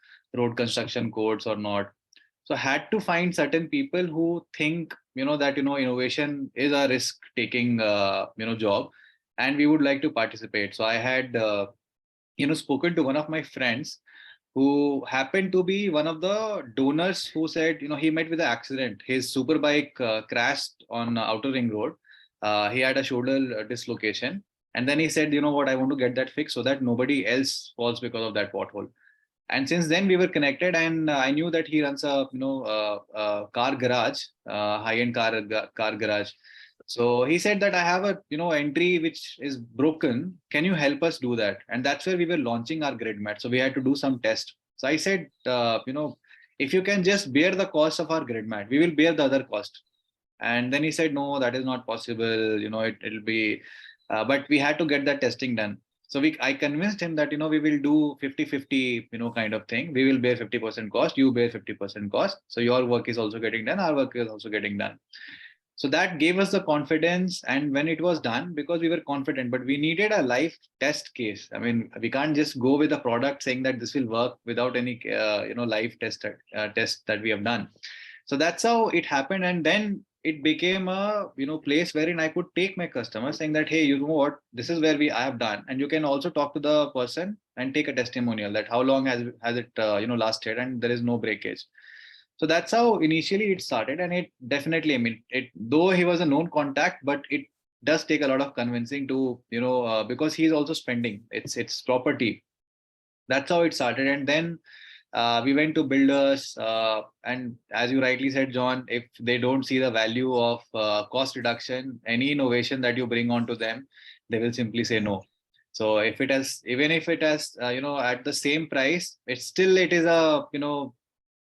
construction codes or not? So had to find certain people who think, you know, that, you know, innovation is a risk-taking, you know, job, and we would like to participate. So I had, you know, spoken to one of my friends who happened to be one of the donors who said, he met with an accident. His superbike crashed on Outer Ring Road. He had a shoulder dislocation. And then he said, what, I want to get that fixed so that nobody else falls because of that pothole. And since then we were connected, and I knew that he runs a car garage, high-end car garage. So he said that I have a entry which is broken. Can you help us do that? And that's where we were launching our grid mat. So we had to do some test. So I said, if you can just bear the cost of our grid mat, we will bear the other cost. And then he said, no, that is not possible. It'll be, but we had to get that testing done. So I convinced him that, we will do 50-50, kind of thing. We will bear 50% cost, you bear 50% cost. So your work is also getting done, our work is also getting done. So that gave us the confidence. And when it was done, because we were confident, but we needed a live test case. I mean, we can't just go with a product saying that this will work without any, live test that we have done. So that's how it happened. And then it became a place wherein I could take my customers saying that, hey, you know what, this is where I have done, and you can also talk to the person and take a testimonial that how long has it lasted, and there is no breakage. So that's how initially it started. And it definitely, I mean, though he was a known contact, but it does take a lot of convincing to because he's also spending, it's property. That's how it started. And then we went to builders, and as you rightly said, John, if they don't see the value of cost reduction, any innovation that you bring onto them, they will simply say no. So even if it has, at the same price, it is a,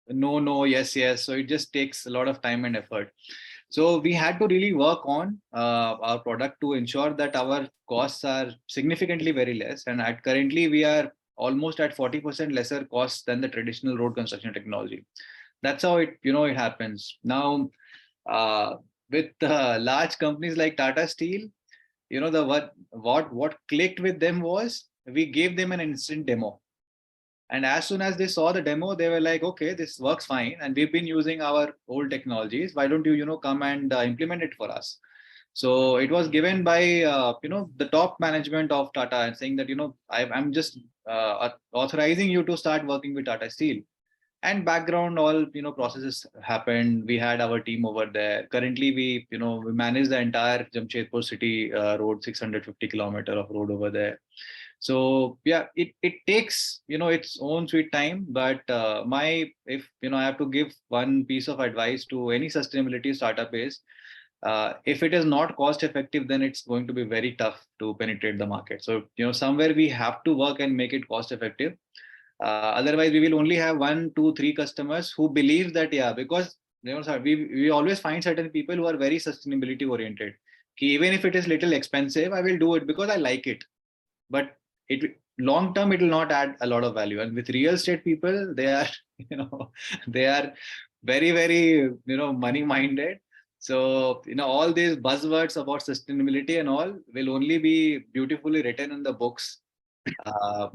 no, yes. So it just takes a lot of time and effort. So we had to really work on our product to ensure that our costs are significantly very less. And currently we are almost at 40% lesser cost than the traditional road construction technology. That's how it happens. Now, with large companies like Tata Steel, what clicked with them was we gave them an instant demo. And as soon as they saw the demo, they were like, okay, this works fine. And we've been using our old technologies. Why don't you, come and implement it for us? So it was given by, the top management of Tata and saying that, I'm just authorizing you to start working with Tata Steel. And background, all, processes happened. We had our team over there. Currently, we manage the entire Jamshedpur city road, 650 kilometer of road over there. So yeah, it takes, its own sweet time. But if I have to give one piece of advice to any sustainability startup is, if it is not cost effective, then it's going to be very tough to penetrate the market. So, somewhere we have to work and make it cost effective. Otherwise, we will only have 1, 2, 3 customers who believe that, because we always find certain people who are very sustainability oriented. Even if it is little expensive, I will do it because I like it. But long term, it will not add a lot of value. And with real estate people, they are, they are very, very, money minded. So, all these buzzwords about sustainability and all will only be beautifully written in the books.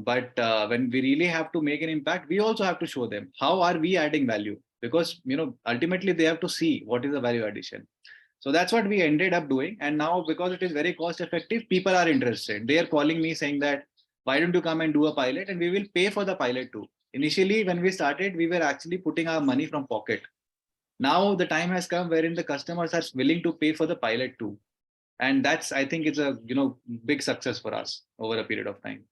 But when we really have to make an impact, we also have to show them how are we adding value, because, ultimately they have to see what is the value addition. So that's what we ended up doing. And now, because it is very cost effective, people are interested. They are calling me saying that, why don't you come and do a pilot, and we will pay for the pilot too. Initially, when we started, we were actually putting our money from pocket. Now the time has come wherein the customers are willing to pay for the pilot too. And that's, I think it's a, big success for us over a period of time.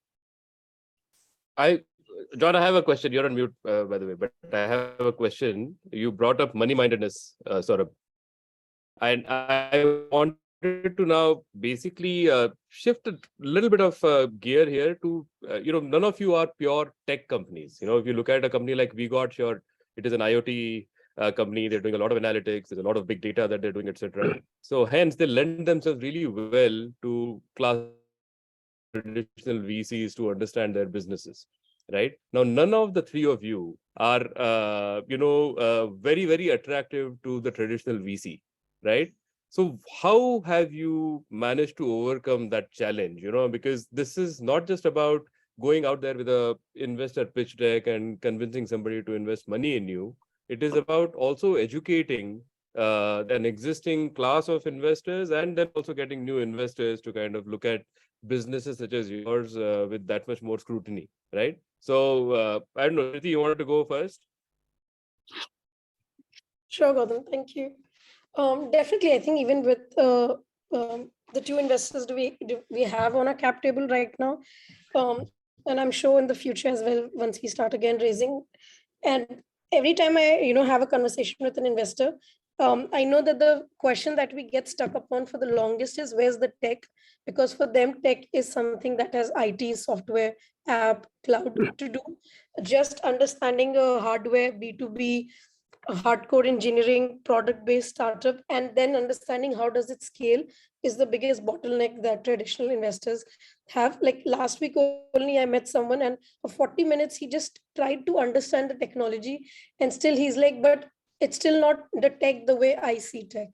John, I have a question. You're on mute, by the way, but I have a question. You brought up money-mindedness, Saurabh. And I wanted to now basically shift a little bit of gear here to, none of you are pure tech companies. If you look at a company like WeGot, sure, it is an IoT company. They're doing a lot of analytics. There's a lot of big data that they're doing, etc. So hence, they lend themselves really well to class traditional VCs to understand their businesses. Right now, none of the three of you are, very, very attractive to the traditional VC. Right. So how have you managed to overcome that challenge? Because this is not just about going out there with a investor pitch deck and convincing somebody to invest money in you. It is about also educating an existing class of investors, and then also getting new investors to kind of look at businesses such as yours with that much more scrutiny, right? So I don't know, Priti, you wanted to go first? Sure, Gautam, thank you. Definitely, I think even with the two investors we have on our cap table right now, and I'm sure in the future as well, once we start again raising, and every time I have a conversation with an investor, I know that the question that we get stuck upon for the longest is where's the tech, because for them tech is something that has IT, software, app, cloud to do. Just understanding a hardware B2B, a hardcore engineering product based startup, and then understanding how does it scale is the biggest bottleneck that traditional investors have. Like last week only I met someone, and for 40 minutes he just tried to understand the technology, and still he's like, but it's still not the tech the way I see tech.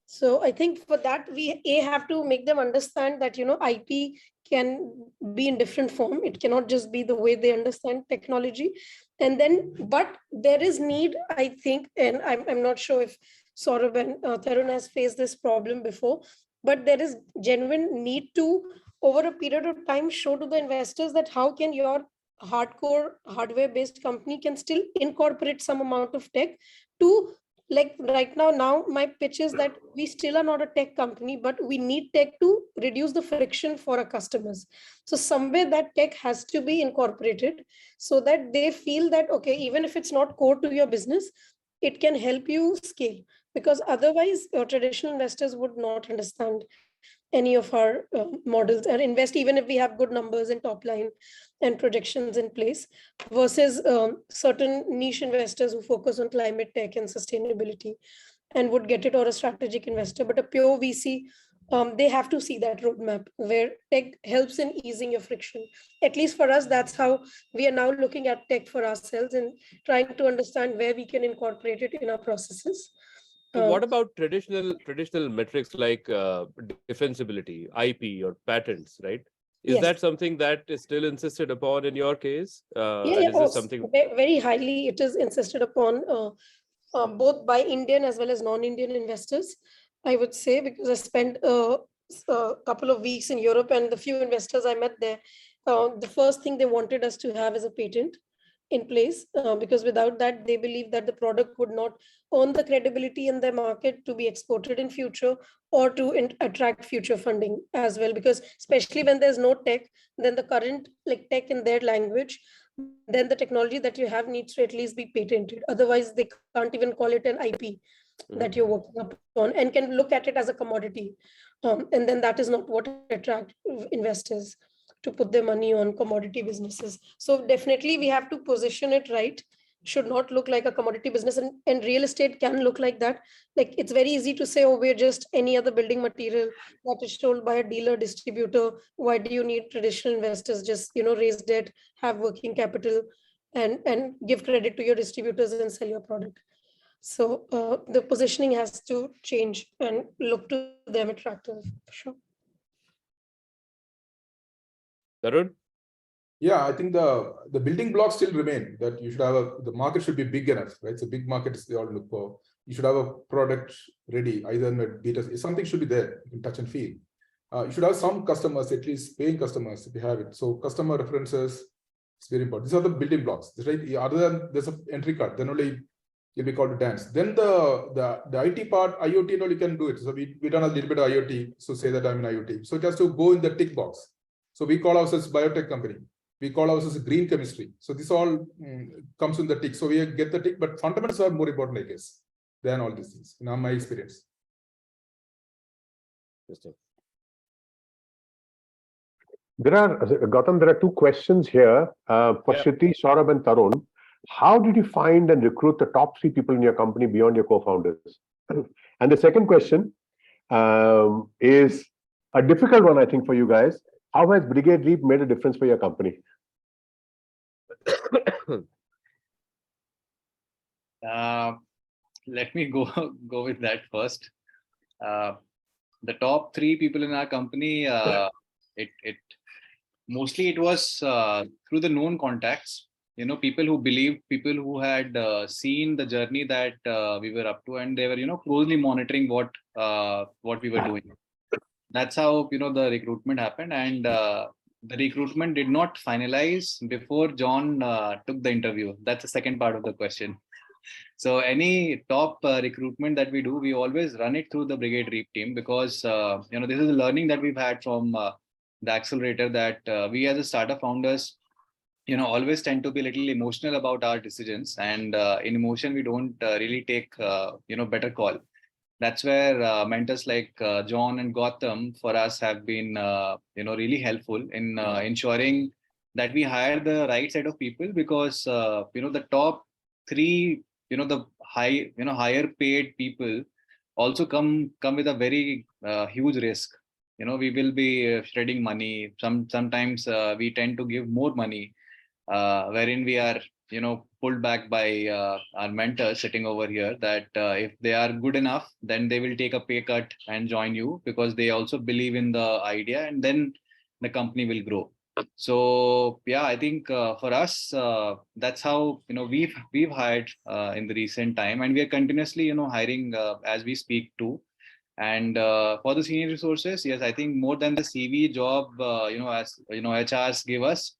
So I think for that we have to make them understand that IP can be in different form. It cannot just be the way they understand technology. And then, but there is need, I think, and I'm not sure if Saurabh and Tarun has faced this problem before, but there is genuine need to, over a period of time, show to the investors that how can your hardcore hardware-based company can still incorporate some amount of tech to, like right now my pitch is that we still are not a tech company, but we need tech to reduce the friction for our customers. So somewhere that tech has to be incorporated so that they feel that, okay, even if it's not core to your business, it can help you scale, because otherwise traditional investors would not understand any of our models and invest, even if we have good numbers in top line and projections in place, versus certain niche investors who focus on climate tech and sustainability and would get it, or a strategic investor. But a pure VC, they have to see that roadmap where tech helps in easing your friction. At least for us, that's how we are now looking at tech for ourselves and trying to understand where we can incorporate it in our processes. So what about traditional metrics like defensibility, IP, or patents, right? Is that something that is still insisted upon in your case? Yeah, is this something very highly it is insisted upon, both by Indian as well as non-Indian investors, I would say, because I spent a couple of weeks in Europe, and the few investors I met there, the first thing they wanted us to have is a patent in place, because without that they believe that the product would not earn the credibility in their market to be exported in future, or to attract future funding as well, because especially when there's no tech, then the current like tech in their language, then the technology that you have needs to at least be patented. Otherwise they can't even call it an IP that you're working upon, and can look at it as a commodity, and then that is not what attracts investors to put their money on commodity businesses. So definitely we have to position it right. Should not look like a commodity business, and real estate can look like that. Like it's very easy to say, oh, we're just any other building material that is sold by a dealer distributor. Why do you need traditional investors? Just raise debt, have working capital, and give credit to your distributors and sell your product. So the positioning has to change and look to them attractive, for sure. Tarun? Yeah, I think the building blocks still remain, that you should have the market should be big enough, right? So big markets they all look for. You should have a product ready, either in a beta, something should be there, you can touch and feel. You should have some customers, at least paying customers, if you have it. So customer references is very important. These are the building blocks, right? Other than there's an entry card, then only you'll be called to dance. Then the IT part, IoT, you can do it. So we done a little bit of IoT, so say that I'm in IoT. So it has to go in the tick box. So we call ourselves biotech company. We call ourselves green chemistry. So this all comes in the tick. So we get the tick, but fundamentals are more important, I guess, than all these things, in my experience. Gautam, there are two questions here for Shruti, Saurabh, and Tarun. How did you find and recruit the top 3 people in your company beyond your co-founders? And the second question is a difficult one, I think, for you guys. How has Brigade REAP made a difference for your company? Let me go with that first. The top 3 people in our company, it mostly it was through the known contacts. people who believed, people who had seen the journey that we were up to, and they were, closely monitoring what we were doing. That's how, the recruitment happened. And the recruitment did not finalize before John took the interview. That's the second part of the question. So any top recruitment that we do, we always run it through the Brigade REAP team, because this is a learning that we've had from the accelerator, that we as a startup founders, always tend to be a little emotional about our decisions, and in emotion we don't really take better call. That's where mentors like John and Gautam for us have been really helpful in ensuring that we hire the right set of people, because the top three, the higher paid people also come with a very huge risk. We will be shredding money. Sometimes we tend to give more money, wherein we are pulled back by our mentors sitting over here, that if they are good enough, then they will take a pay cut and join you, because they also believe in the idea, and then the company will grow. So yeah, I think for us, that's how we've hired in the recent time, and we are continuously hiring as we speak too. And for the senior resources, yes, I think more than the CV job, as HRs give us,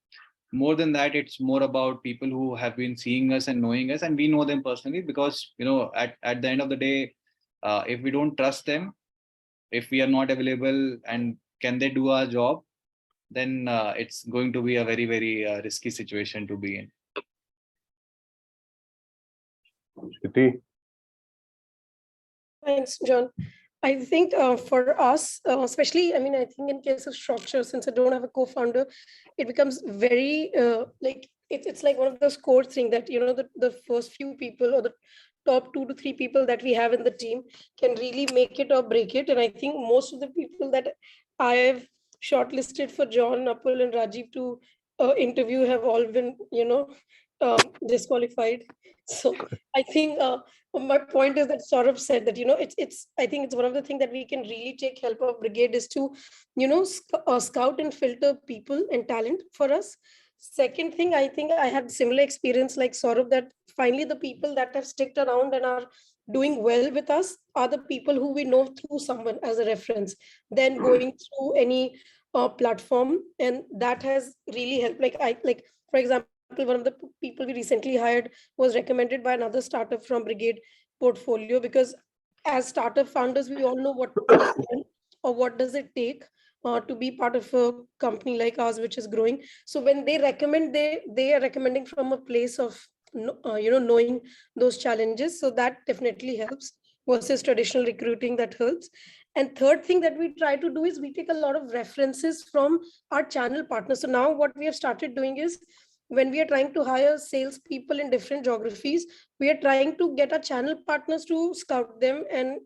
more than that, it's more about people who have been seeing us and knowing us, and we know them personally, because at the end of the day, if we don't trust them, if we are not available and can they do our job, then it's going to be a very, very risky situation to be in. Shruti? Thanks, John. I think for us, especially, I think in case of structure, since I don't have a co-founder, it becomes very it's like one of those core things that, the first few people or the top 2 to 3 people that we have in the team can really make it or break it. And I think most of the people that I have shortlisted for John, Napul, and Rajiv to interview have all been, disqualified. So I think my point is that Saurabh said that, I think it's one of the things that we can really take help of Brigade is to, scout and filter people and talent for us. Second thing, I think I had similar experience like Saurabh, that finally the people that have stuck around and are doing well with us are the people who we know through someone as a reference, then going through any platform. And that has really helped. For example, one of the people we recently hired was recommended by another startup from Brigade portfolio, because as startup founders, we all know what or what does it take to be part of a company like ours, which is growing. So when they recommend, they are recommending from a place of knowing those challenges. So that definitely helps versus traditional recruiting that helps. And third thing that we try to do is we take a lot of references from our channel partners. So now what we have started doing is, when we are trying to hire salespeople in different geographies, we are trying to get our channel partners to scout them and,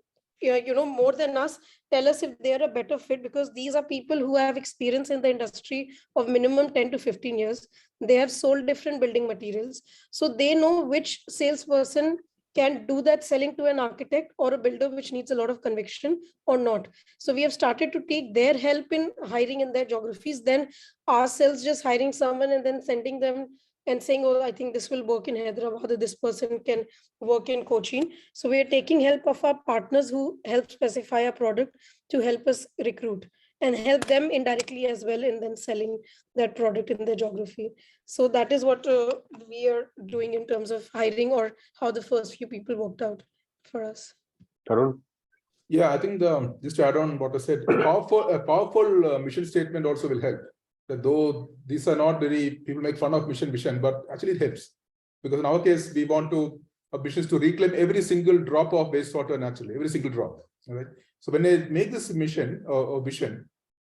more than us, tell us if they are a better fit, because these are people who have experience in the industry of minimum 10 to 15 years. They have sold different building materials. So they know which salesperson can do that selling to an architect or a builder which needs a lot of conviction or not. So we have started to take their help in hiring in their geographies, then ourselves just hiring someone and then sending them and saying, oh, I think this will work in Hyderabad, or this person can work in Cochin. So we are taking help of our partners who help specify a product to help us recruit, and help them indirectly as well in then selling that product in their geography. So that is what we are doing in terms of hiring, or how the first few people worked out for us. Tarun? Yeah, I think just to add on what I said, a powerful mission statement also will help. That though these are not very, people make fun of mission, but actually it helps. Because in our case, we want to, our mission is to reclaim every single drop of wastewater naturally, every single drop. All right. So when they make this mission or vision,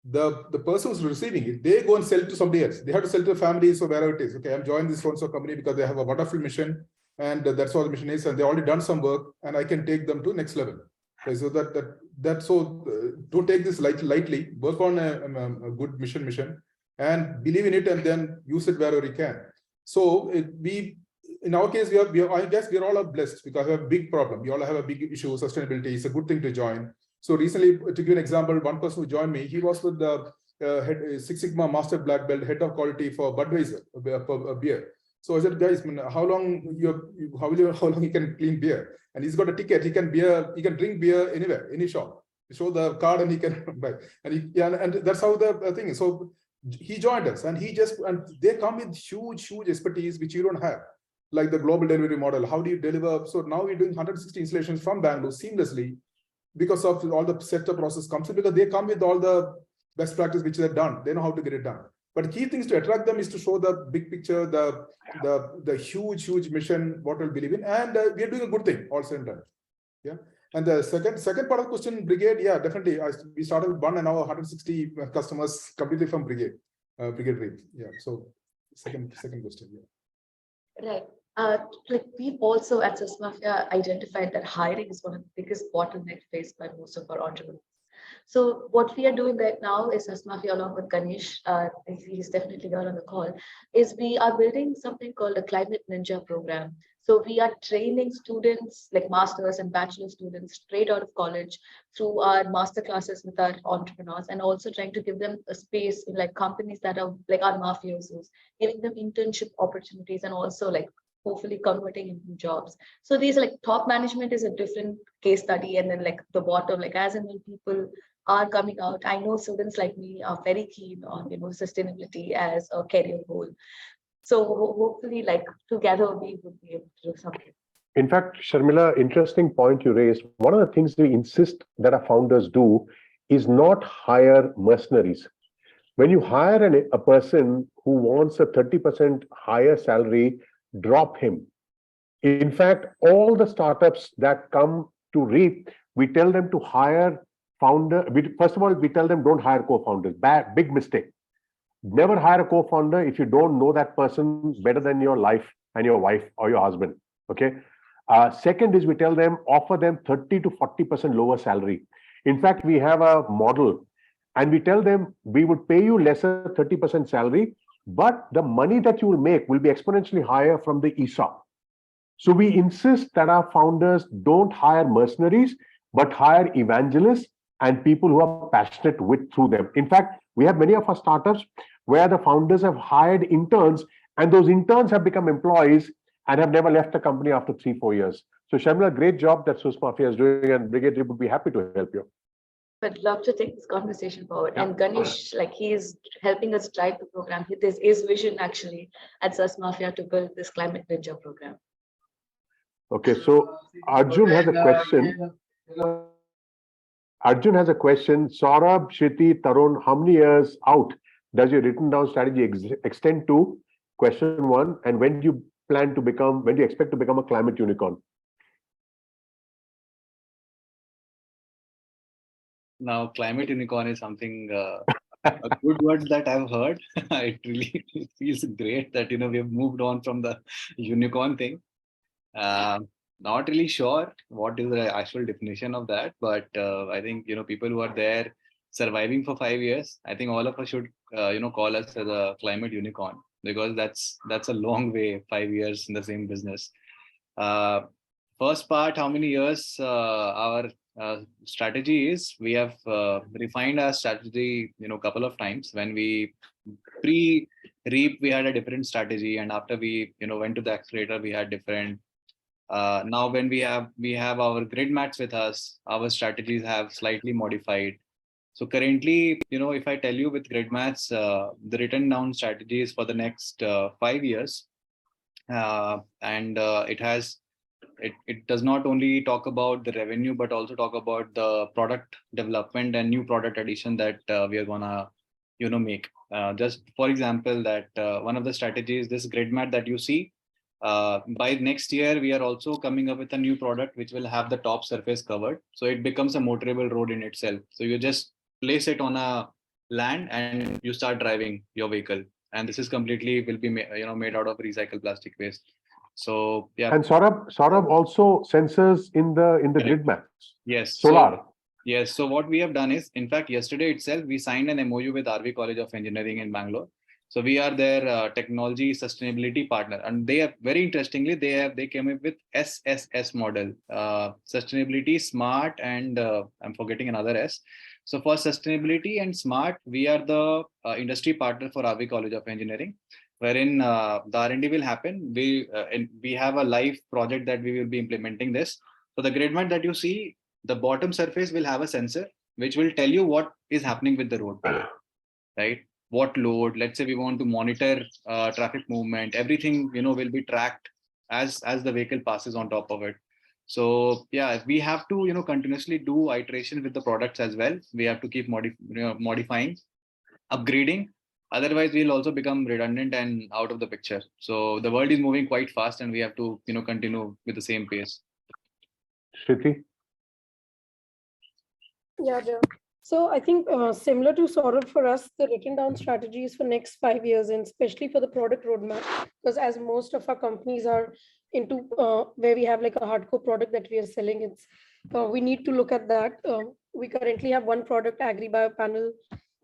the person who's receiving it, they go and sell to somebody else. They have to sell to families or wherever it is. Okay, I'm joining this so-and-so company because they have a wonderful mission, and that's what the mission is, and they already done some work, and I can take them to next level. Okay, so don't take this lightly. Work on a good mission, and believe in it, and then use it wherever you can. So in our case, I guess we are all blessed because we have a big problem. We all have a big issue. Sustainability is a good thing to join. So recently, to give an example, one person who joined me, he was with the Six Sigma Master Black Belt, head of quality for Budweiser, a beer. So I said, guys, how long he can clean beer? And he's got a ticket. He can drink beer anywhere, any shop. Show the card and he can buy. And that's how the thing is. So he joined us, and they come with huge expertise which you don't have, like the global delivery model. How do you deliver? So now we're doing 160 installations from Bangalore seamlessly because of all the setup process comes in, because they come with all the best practice which they've done. They know how to get it done. But key things to attract them is to show the big picture, the huge mission, what we'll believe in, and we are doing a good thing all same time. Yeah. And the second part of the question, Brigade, yeah, definitely. We started with 1 and now 160 customers completely from Brigade REAP. Yeah. So second question. Yeah. Right. Like we've also at SusMafia identified that hiring is one of the biggest bottlenecks faced by most of our entrepreneurs. So what we are doing right now is SusMafia, along with Ganesh, he's definitely here on the call, is we are building something called a Climate Ninja program. So we are training students like masters and bachelor students straight out of college through our master classes with our entrepreneurs, and also trying to give them a space in like companies that are like our mafiosos, giving them internship opportunities and also like hopefully converting into jobs. So these like top management is a different case study, and then like the bottom, like as and when people are coming out, I know students like me are very keen on sustainability as a career goal. So hopefully like together we would be able to do something. In fact, Sharmila, interesting point you raised. One of the things we insist that our founders do is not hire mercenaries. When you hire a person who wants a 30% higher salary, drop him. In fact, all the startups that come to REAP, we tell them to hire founder. First of all, we tell them don't hire co-founders. Big mistake. Never hire a co-founder if you don't know that person better than your life and your wife or your husband. Okay. Second is we tell them offer them 30 to 40% lower salary. In fact, we have a model, and we tell them we would pay you lesser 30% salary, but the money that you will make will be exponentially higher from the ESOP. So we insist that our founders don't hire mercenaries, but hire evangelists and people who are passionate through them. In fact, we have many of our startups where the founders have hired interns, and those interns have become employees and have never left the company after 3-4 years. So Sharmila, great job that SusMafia is doing, and Brigade REAP would be happy to help you. I'd love to take this conversation forward. Yeah. And Ganesh, like he is helping us drive the program. This is vision actually at SusMafia to build this Climate Ninja program. Okay, so Arjun has a question. Arjun has a question. Saurabh, Shriti, Tarun, how many years out does your written down strategy extend to? Question 1. And when do you expect to become a climate unicorn? Now, climate unicorn is something, a good word that I've heard. It really feels great that, we have moved on from the unicorn thing. Not really sure what is the actual definition of that, but I think, people who are there surviving for 5 years, I think all of us should, call us as a climate unicorn, because that's a long way, 5 years in the same business. First part, how many years our strategy is, we have refined our strategy, a couple of times. When we pre-REAP, we had a different strategy, and after we, went to the accelerator, we had different. Now, when we have our grid mats with us, our strategies have slightly modified. So currently, if I tell you with grid mats, the written down strategy is for the next 5 years, and it does not only talk about the revenue, but also talk about the product development and new product addition that we are gonna, make. Just for example, that one of the strategies, this grid mat that you see, by next year, we are also coming up with a new product which will have the top surface covered. So it becomes a motorable road in itself. So you just place it on a land and you start driving your vehicle. And this is completely will be made out of recycled plastic waste. So yeah. And Saurabh also sensors in the grid maps. Yes. Solar. Yes. So what we have done is, in fact, yesterday itself, we signed an MOU with RV College of Engineering in Bangalore. So we are their technology sustainability partner, and they have, very interestingly, they came up with SSS model, sustainability, smart, and I'm forgetting another S. So for sustainability and smart, we are the industry partner for RV College of Engineering. wherein the R&D will happen. We have a live project that we will be implementing this. So the grid mat that you see, the bottom surface will have a sensor which will tell you what is happening with the road, right? What load, let's say we want to monitor traffic movement, everything, will be tracked as the vehicle passes on top of it. So yeah, we have to, continuously do iteration with the products as well. We have to keep modifying, upgrading. Otherwise, we'll also become redundant and out of the picture. So the world is moving quite fast, and we have to, continue with the same pace. Shruti? Yeah, Joe. So I think similar to Saurabh, for us, the written down strategies for next 5 years, and especially for the product roadmap, because as most of our companies are into where we have like a hardcore product that we are selling, it's we need to look at that. We currently have one product, AgriBio panel.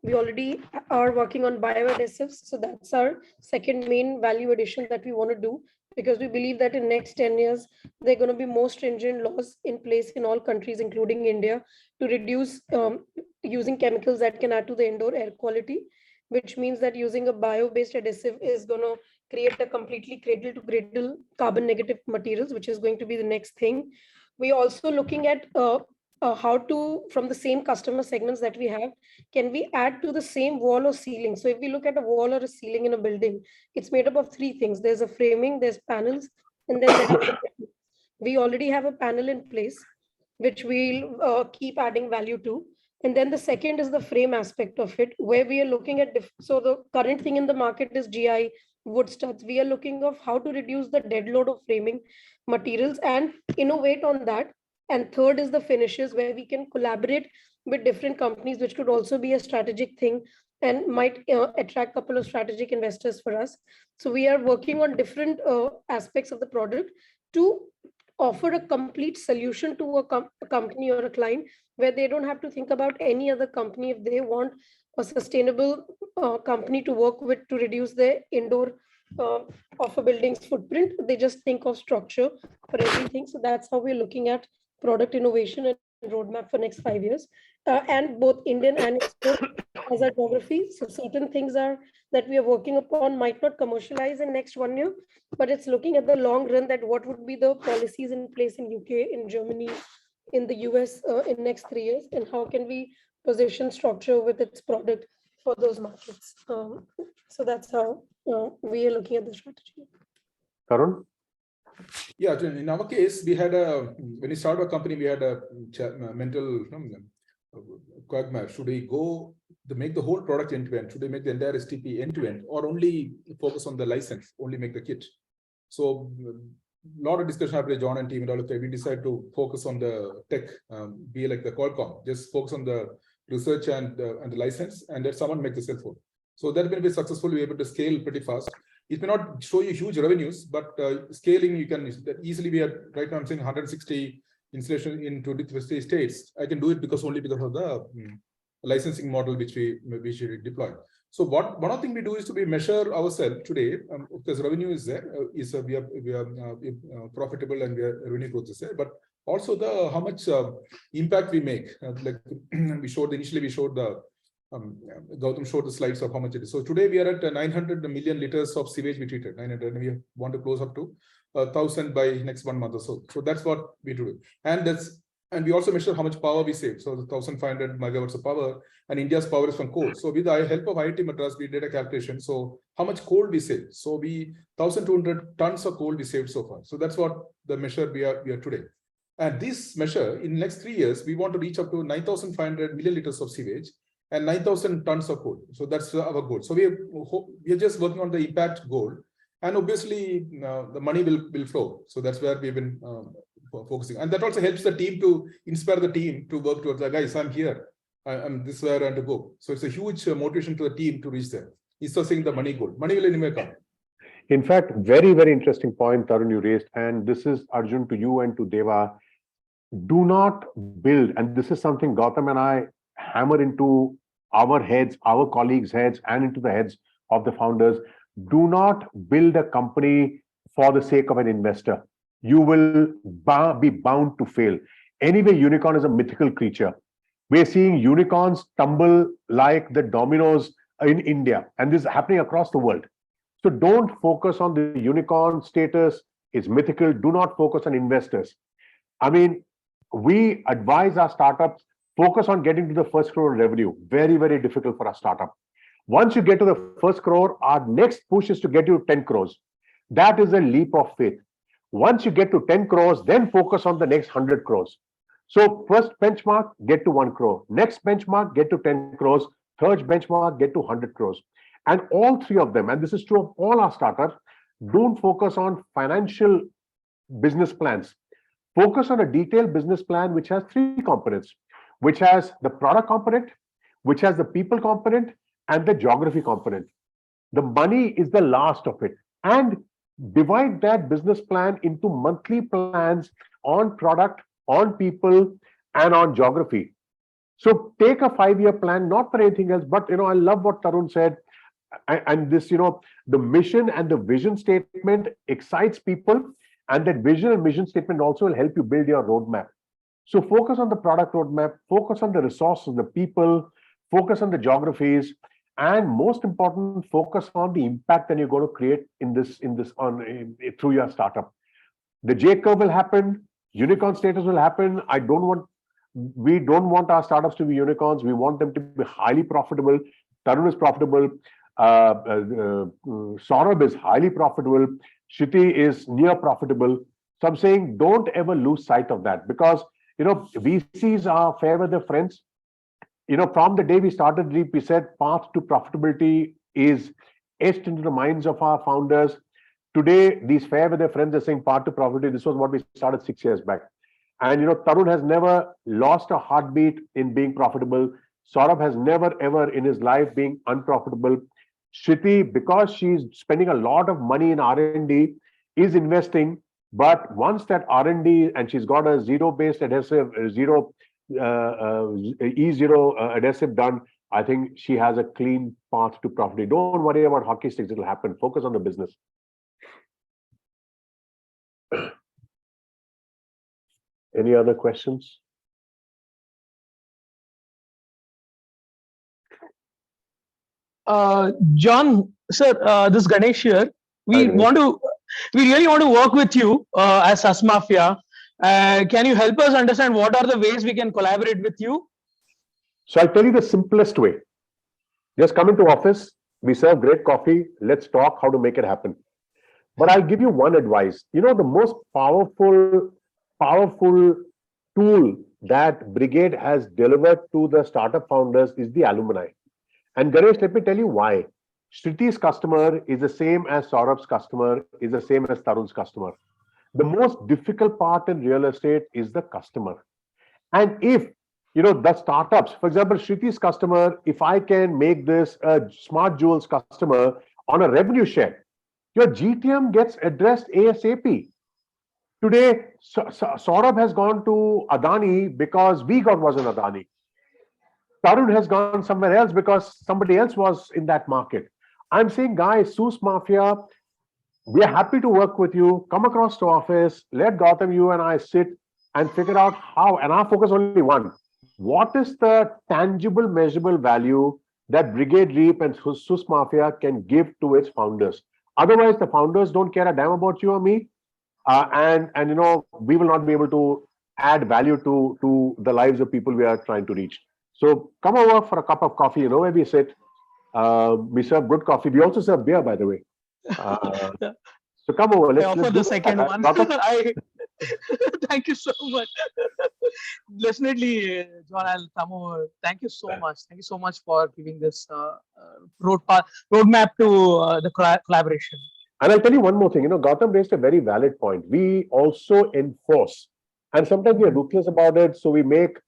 We already are working on bioadhesives. So that's our second main value addition that we want to do, because we believe that in next 10 years, there are going to be more stringent laws in place in all countries, including India, to reduce using chemicals that can add to the indoor air quality, which means that using a bio-based adhesive is going to create a completely cradle to cradle carbon negative materials, which is going to be the next thing. We're also looking at how to, from the same customer segments that we have, can we add to the same wall or ceiling? So if we look at a wall or a ceiling in a building, it's made up of three things. There's a framing, there's panels, and then we already have a panel in place, which we'll keep adding value to. And then the second is the frame aspect of it, where we are looking at, so the current thing in the market is GI, wood studs. We are looking of how to reduce the dead load of framing materials and innovate on that. And third is the finishes, where we can collaborate with different companies, which could also be a strategic thing and might attract a couple of strategic investors for us. So we are working on different aspects of the product to offer a complete solution to a company or a client, where they don't have to think about any other company if they want a sustainable company to work with to reduce their indoor of a building's footprint. They just think of structure for everything. So that's how we're looking at product innovation and roadmap for next 5 years, and both Indian and export as a geography. So certain things are that we are working upon might not commercialize in next 1 year, but it's looking at the long run, that what would be the policies in place in UK, in Germany, in the US in next 3 years, and how can we position structure with its product for those markets. So that's how we are looking at the strategy. Tarun? Yeah, in our case, we had when we started a company, we had a mental quagmire. Should we go to make the whole product end to end? Should we make the entire STP end to end, or only focus on the license, only make the kit? So a lot of discussion happened with John and team, and all. Okay, we decided to focus on the tech, be like the Qualcomm, just focus on the research and the license, and let someone make the cell phone. So that will be successful. We're able to scale pretty fast. It may not show you huge revenues, but scaling, you can easily be at, right now I'm saying 160 installation in 23 states. I can do it only because of the licensing model which we deploy. So one of the things we do is to measure ourselves today, because revenue is there, we are profitable, and revenue growth is there, but also how much impact we make. Like we showed the Gautam showed the slides of how much it is. So today we are at 900 million liters of sewage we treated, 900, and we want to close up to 1,000 by next 1 month or so. So that's what we do. And we also measure how much power we save. So the 1,500 megawatts of power, and India's power is from coal. So with the help of IIT Madras, we did a calculation. So how much coal we save? So 1,200 tons of coal we saved so far. So that's what the measure we are today. And this measure, in the next 3 years, we want to reach up to 9,500 million liters of sewage and 9,000 tons of coal. So that's our goal. So we are just working on the impact goal, and obviously the money will flow. So that's where we've been focusing, and that also helps the team to inspire the team to work towards. Guys, I'm here. I'm this is where I want to go. So it's a huge motivation to the team to reach there. Instead of saying the money goal, money will anyway come. In fact, very, very interesting point, Tarun, you raised, and this is, Arjun, to you and to Deva. Do not build, and this is something Gautam and I hammer into our heads, our colleagues' heads, and into the heads of the founders. Do not build a company for the sake of an investor. You will be bound to fail. Anyway, unicorn is a mythical creature. We're seeing unicorns tumble like the dominoes in India, and this is happening across the world. So don't focus on the unicorn status. It's mythical. Do not focus on investors. I mean, we advise our startups, focus on getting to the first crore revenue. Very, very difficult for a startup. Once you get to the first crore, our next push is to get you 10 crores. That is a leap of faith. Once you get to 10 crores, then focus on the next 100 crores. So first benchmark, get to 1 crore. Next benchmark, get to 10 crores. Third benchmark, get to 100 crores. And all three of them, and this is true of all our startups, don't focus on financial business plans. Focus on a detailed business plan which has three components, which has the product component, which has the people component, and the geography component. The money is the last of it. And divide that business plan into monthly plans on product, on people, and on geography. So take a 5-year plan, not for anything else, but I love what Tarun said. And this, the mission and the vision statement excites people, and that vision and mission statement also will help you build your roadmap. So focus on the product roadmap, focus on the resources, the people, focus on the geographies, and most important, focus on the impact that you're going to create through your startup. The J curve will happen, unicorn status will happen. We don't want our startups to be unicorns. We want them to be highly profitable. Tarun is profitable. Saurabh is highly profitable. Shruti is near profitable. So I'm saying don't ever lose sight of that, because VCs are fair weather friends. From the day we started REAP, we said path to profitability is etched into the minds of our founders. Today, these fair weather friends are saying path to profitability. This was what we started 6 years back. And Tarun has never lost a heartbeat in being profitable. Saurabh has never ever in his life been unprofitable. Shruti, because she's spending a lot of money in R&D, is investing. But once that R&D, and she's got a zero-based adhesive, E0 adhesive done, I think she has a clean path to profitability. Don't worry about hockey sticks, it'll happen. Focus on the business. Any other questions? John, sir, this is Ganesh here. We really want to work with you as SusMafia. Can you help us understand what are the ways we can collaborate with you? So I'll tell you the simplest way. Just come into office, we serve great coffee, let's talk how to make it happen. But I'll give you one advice. The most powerful tool that Brigade has delivered to the startup founders is the alumni. And Ganesh, let me tell you why. Shriti's customer is the same as Saurabh's customer, is the same as Tarun's customer. The most difficult part in real estate is the customer. And if, the startups, for example, Shriti's customer, if I can make this a Smart Jewels customer on a revenue share, your GTM gets addressed ASAP. Today, Saurabh has gone to Adani because we was an Adani. Tarun has gone somewhere else because somebody else was in that market. I'm saying, guys, SusMafia, we are happy to work with you. Come across to office. Let Gautam, you and I sit and figure out how, and our focus only one. What is the tangible, measurable value that Brigade REAP and SusMafia can give to its founders? Otherwise, the founders don't care a damn about you or me. And we will not be able to add value to the lives of people we are trying to reach. So come over for a cup of coffee, where we sit. We serve good coffee. We also serve beer, by the way. So come over. Let's offer the second one. Thank you so much. Definitely, John, I'll come over. Thank you so much. Thank you so much for giving this roadmap to the collaboration. And I'll tell you one more thing. Gautam raised a very valid point. We also enforce, and sometimes we are ruthless about it. So we make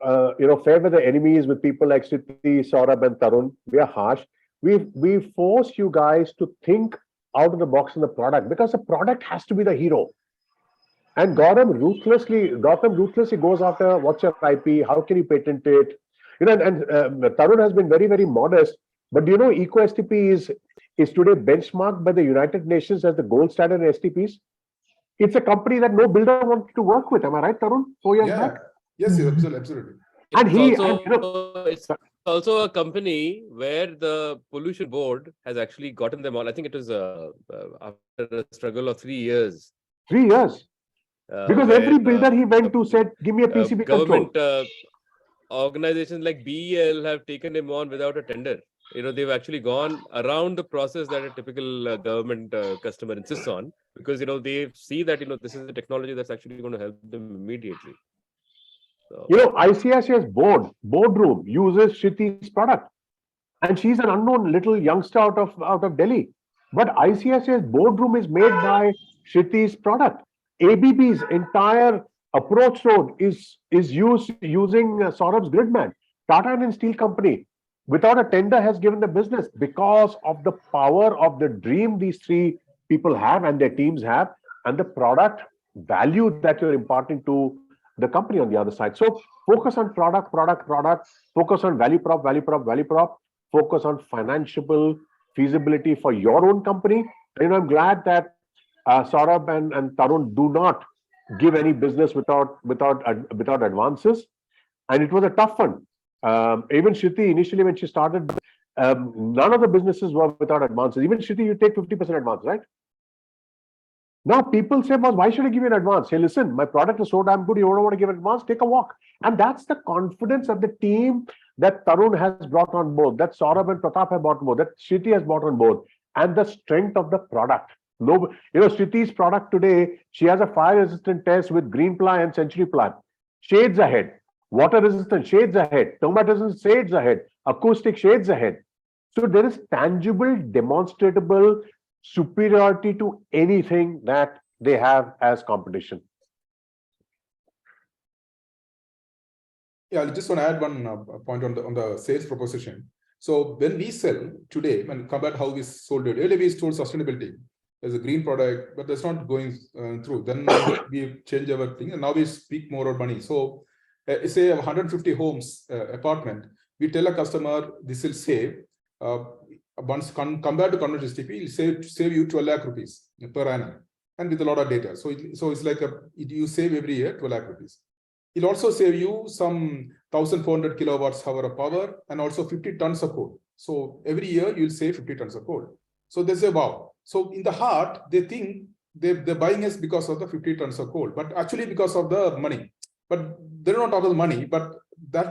fair weather enemies with people like Shriti, Saurabh, and Tarun. We are harsh. We force you guys to think out of the box in the product, because the product has to be the hero. And Gautam ruthlessly goes after what's your IP, how can you patent it? And Tarun has been very, very modest. But EcoSTP is today benchmarked by the United Nations as the gold standard in STPs. It's a company that no builder wanted to work with. Am I right, Tarun? 4 years back? Yes, absolutely. And also a company where the pollution board has actually gotten them all. I think it was after a struggle of 3 years. 3 years. Because where, every builder he went to said, give me a PCB control. Government organizations like BEL have taken him on without a tender. They've actually gone around the process that a typical government customer insists on, because they see that this is a technology that's actually going to help them immediately. So, ICICI's boardroom uses Shriti's product, and she's an unknown little youngster out of Delhi. But ICICI's boardroom is made by Shriti's product. ABB's entire approach road is using Saurabh's Gridman. Tata and Steel Company, without a tender, has given the business because of the power of the dream these three people have and their teams have, and the product value that you're imparting to the company on the other side. So focus on product, focus on value prop, focus on financial feasibility for your own company. I'm glad that Saurabh and Tarun do not give any business without advances. And it was a tough one. Even Shriti, initially when she started, none of the businesses were without advances. Even Shriti, you take 50% advance, right? Now people say, boss, why should I give you an advance? Hey, listen, my product is so damn good, you don't want to give an advance, take a walk. And that's the confidence of the team that Tarun has brought on board, that Saurabh and Pratap have brought on board, that Shriti has brought on board, and the strength of the product. No, Shriti's product today, she has a fire resistant test with green ply and century ply. Shades ahead, water resistant shades ahead, termite resistant shades ahead, acoustic shades ahead. So there is tangible, demonstrable superiority to anything that they have as competition. Yeah, I just want to add one point on the sales proposition. So when we sell today, and compare how we sold it, earlier we sold sustainability as a green product, but that's not going through. Then we change our thing, and now we speak more about money. So say 150 homes apartment, we tell a customer this will save. Once compared to conventional STP, it'll save you 12 lakh rupees per annum, and with a lot of data. So it's like you save every year 12 lakh rupees. It'll also save you some 1,400 kilowatts hour of power and also 50 tons of coal. So every year you'll save 50 tons of coal. So they say, wow. So in the heart, they think they're buying us because of the 50 tons of coal, but actually because of the money. But they're not talking about the money, but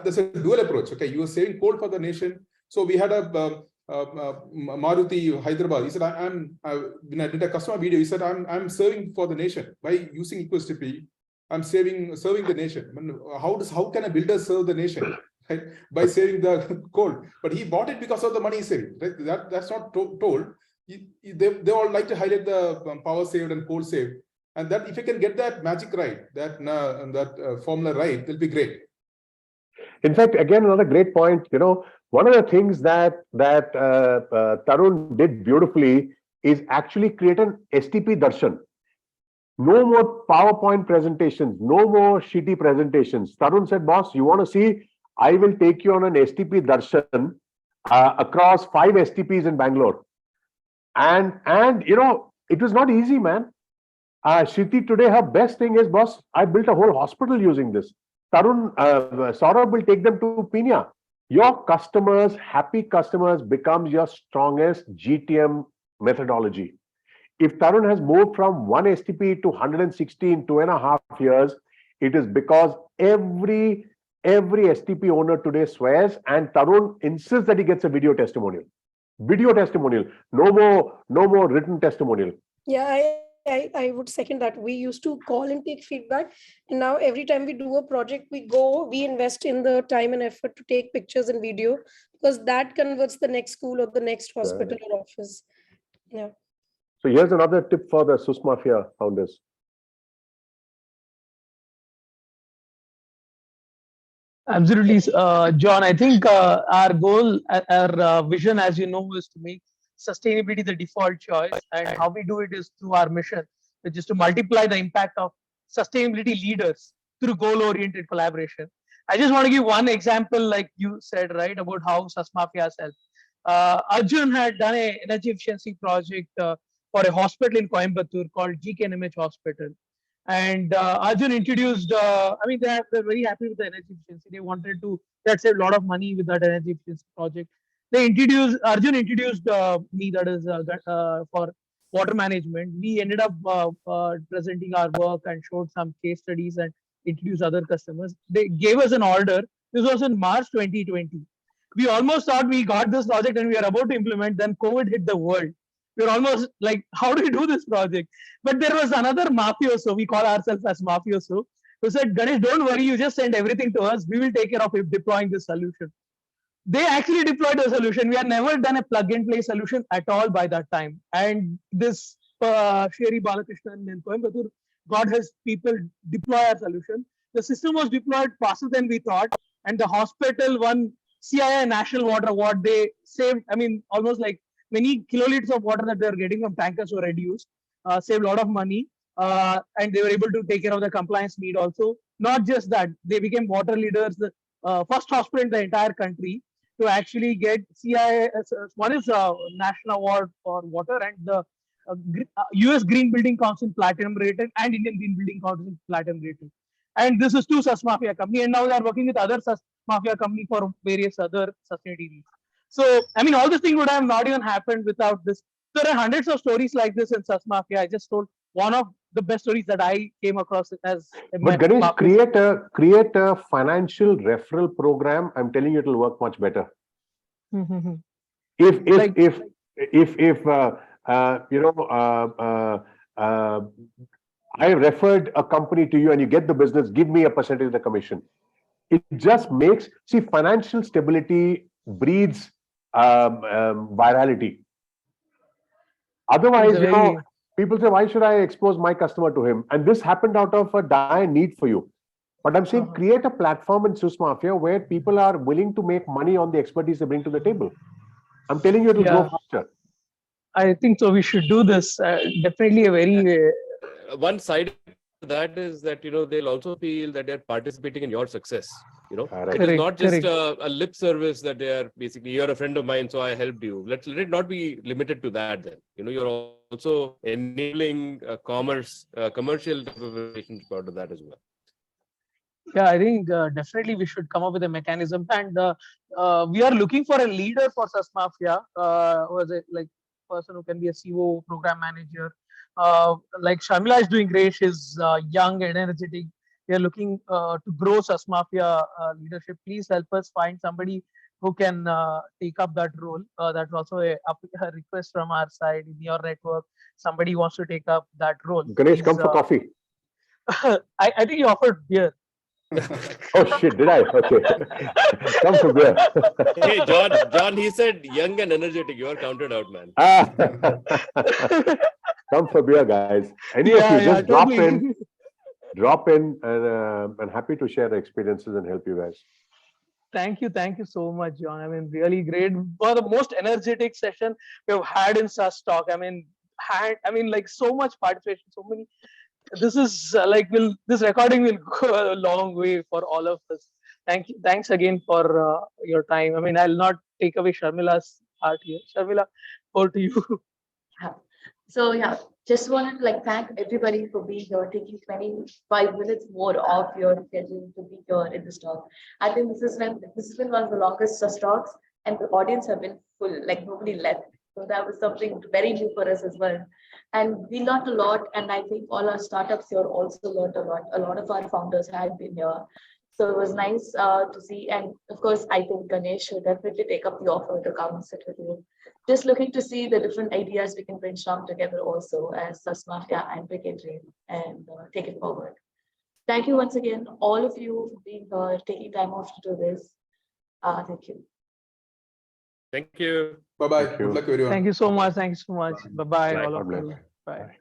there's a dual approach. Okay, you are saving coal for the nation. So we had a Maruti Hyderabad. He said, when I did a customer video, he said, I'm serving for the nation by using EcoSTP. I'm serving the nation. I mean, how can a builder serve the nation? Right? By saving the coal, but he bought it because of the money saving. Right? That's not told. They all like to highlight the power saved and coal saved, and that if you can get that magic right, that formula right, it'll be great. In fact, again, another great point. One of the things that Tarun did beautifully is actually create an STP darshan. No more PowerPoint presentations, no more shitty presentations. Tarun said, boss, you want to see? I will take you on an STP darshan across 5 STPs in Bangalore. And it was not easy, man. Shriti today, her best thing is, boss, I built a whole hospital using this. Tarun, Saurabh will take them to Pina. Your customers, happy customers, becomes your strongest GTM methodology. If Tarun has moved from 1 STP to 160 in 2.5 years, it is because every STP owner today swears, and Tarun insists that he gets a video testimonial. No more written testimonial. Yeah, I would second that. We used to call and take feedback, and now every time we do a project, we invest in the time and effort to take pictures and video, because that converts the next school or the next hospital or office. Yeah. So here's another tip for the SusMafia founders. Absolutely, John. I think our goal, our vision, as you know, is to make sustainability the default choice, and how we do it is through our mission, which is to multiply the impact of sustainability leaders through goal-oriented collaboration. I just want to give one example, like you said, right, about how SusMafia has helped. Arjun had done an energy efficiency project for a hospital in Coimbatore called GKNMH Hospital. And Arjun introduced, they're very happy with the energy efficiency. They wanted to that saved a lot of money with that energy efficiency project. Arjun introduced me, that is for water management. We ended up presenting our work and showed some case studies and introduced other customers. They gave us an order. This was in March 2020. We almost thought we got this project and we are about to implement. Then COVID hit the world. We were almost like, how do we do this project? But there was another mafioso. We call ourselves as mafioso, who said, Ganesh, don't worry. You just send everything to us. We will take care of deploying this solution. They actually deployed a solution. We had never done a plug-and-play solution at all by that time. And this Sherry Balakrishnan in Coimbatore got his people deploy our solution. The system was deployed faster than we thought. And the hospital won CII National Water Award. They saved, almost like many kiloliters of water that they were getting from tankers were reduced, saved a lot of money. And they were able to take care of the compliance need also. Not just that, they became water leaders, the first hospital in the entire country to actually get CII. One is National Award for Water, and the US Green Building Council Platinum rated and Indian Green Building Council Platinum rated. And this is 2 SusMafia company, and now they are working with other SusMafia company for various other sustainability needs. So, all this thing would have not even happened without this. There are hundreds of stories like this in SusMafia. I just told one of the best stories that I came across as. But Ganesh, create a financial referral program. I'm telling you, it'll work much better. I referred a company to you and you get the business, give me a percentage of the commission. It just makes, financial stability breeds virality. Otherwise, people say, why should I expose my customer to him? And this happened out of a dire need for you. But I'm saying create a platform in SusMafia where people are willing to make money on the expertise they bring to the table. I'm telling you, it will go faster. I think so. We should do this. Definitely a very... One side of that is that, they'll also feel that they're participating in your succce. It is not just a lip service that they are basically, you're a friend of mine, so I helped you. Let it not be limited to that then. You're also enabling commercial relationship out of that as well. Yeah, I think definitely we should come up with a mechanism, and we are looking for a leader for SusMafia, who is like person who can be a CEO, program manager. Like Sharmila is doing great. She's young and energetic. We are looking to grow SusMafia leadership. Please help us find somebody who can take up that role. That's also a request from our side in your network. Somebody wants to take up that role. Ganesh, come for coffee. I think you offered beer. Oh shit, did I? Okay. Come for beer. Hey, John, he said young and energetic. You are counted out, man. Come for beer, guys. Any of you, just drop in, and I'm happy to share the experiences and help you guys. Thank you so much, John. Really great. For the most energetic session we've had in SusTalk. Like so much participation, so many. This is this recording will go a long way for all of us. Thanks again for your time. I'll not take away Sharmila's part here. Sharmila, over to you. So just wanted to thank everybody for being here, taking 25 minutes more of your schedule to be here in this talk. I think this has been one of the longest SusTalks, and the audience have been full, nobody left. So that was something very new for us as well. And we learned a lot, and I think all our startups here also learned a lot. A lot of our founders had been here. So it was nice to see. And of course, I think Ganesh should definitely take up the offer to come and sit with you. Just looking to see the different ideas we can brainstorm together also as SusMafia and Brigade REAP and take it forward. Thank you once again, all of you, for being here, taking time off to do this. Thank you. Thank you. Bye-bye. Good luck, everyone. Thank you so much. Thank you so much. Bye-bye. Bye. All of you. Bye.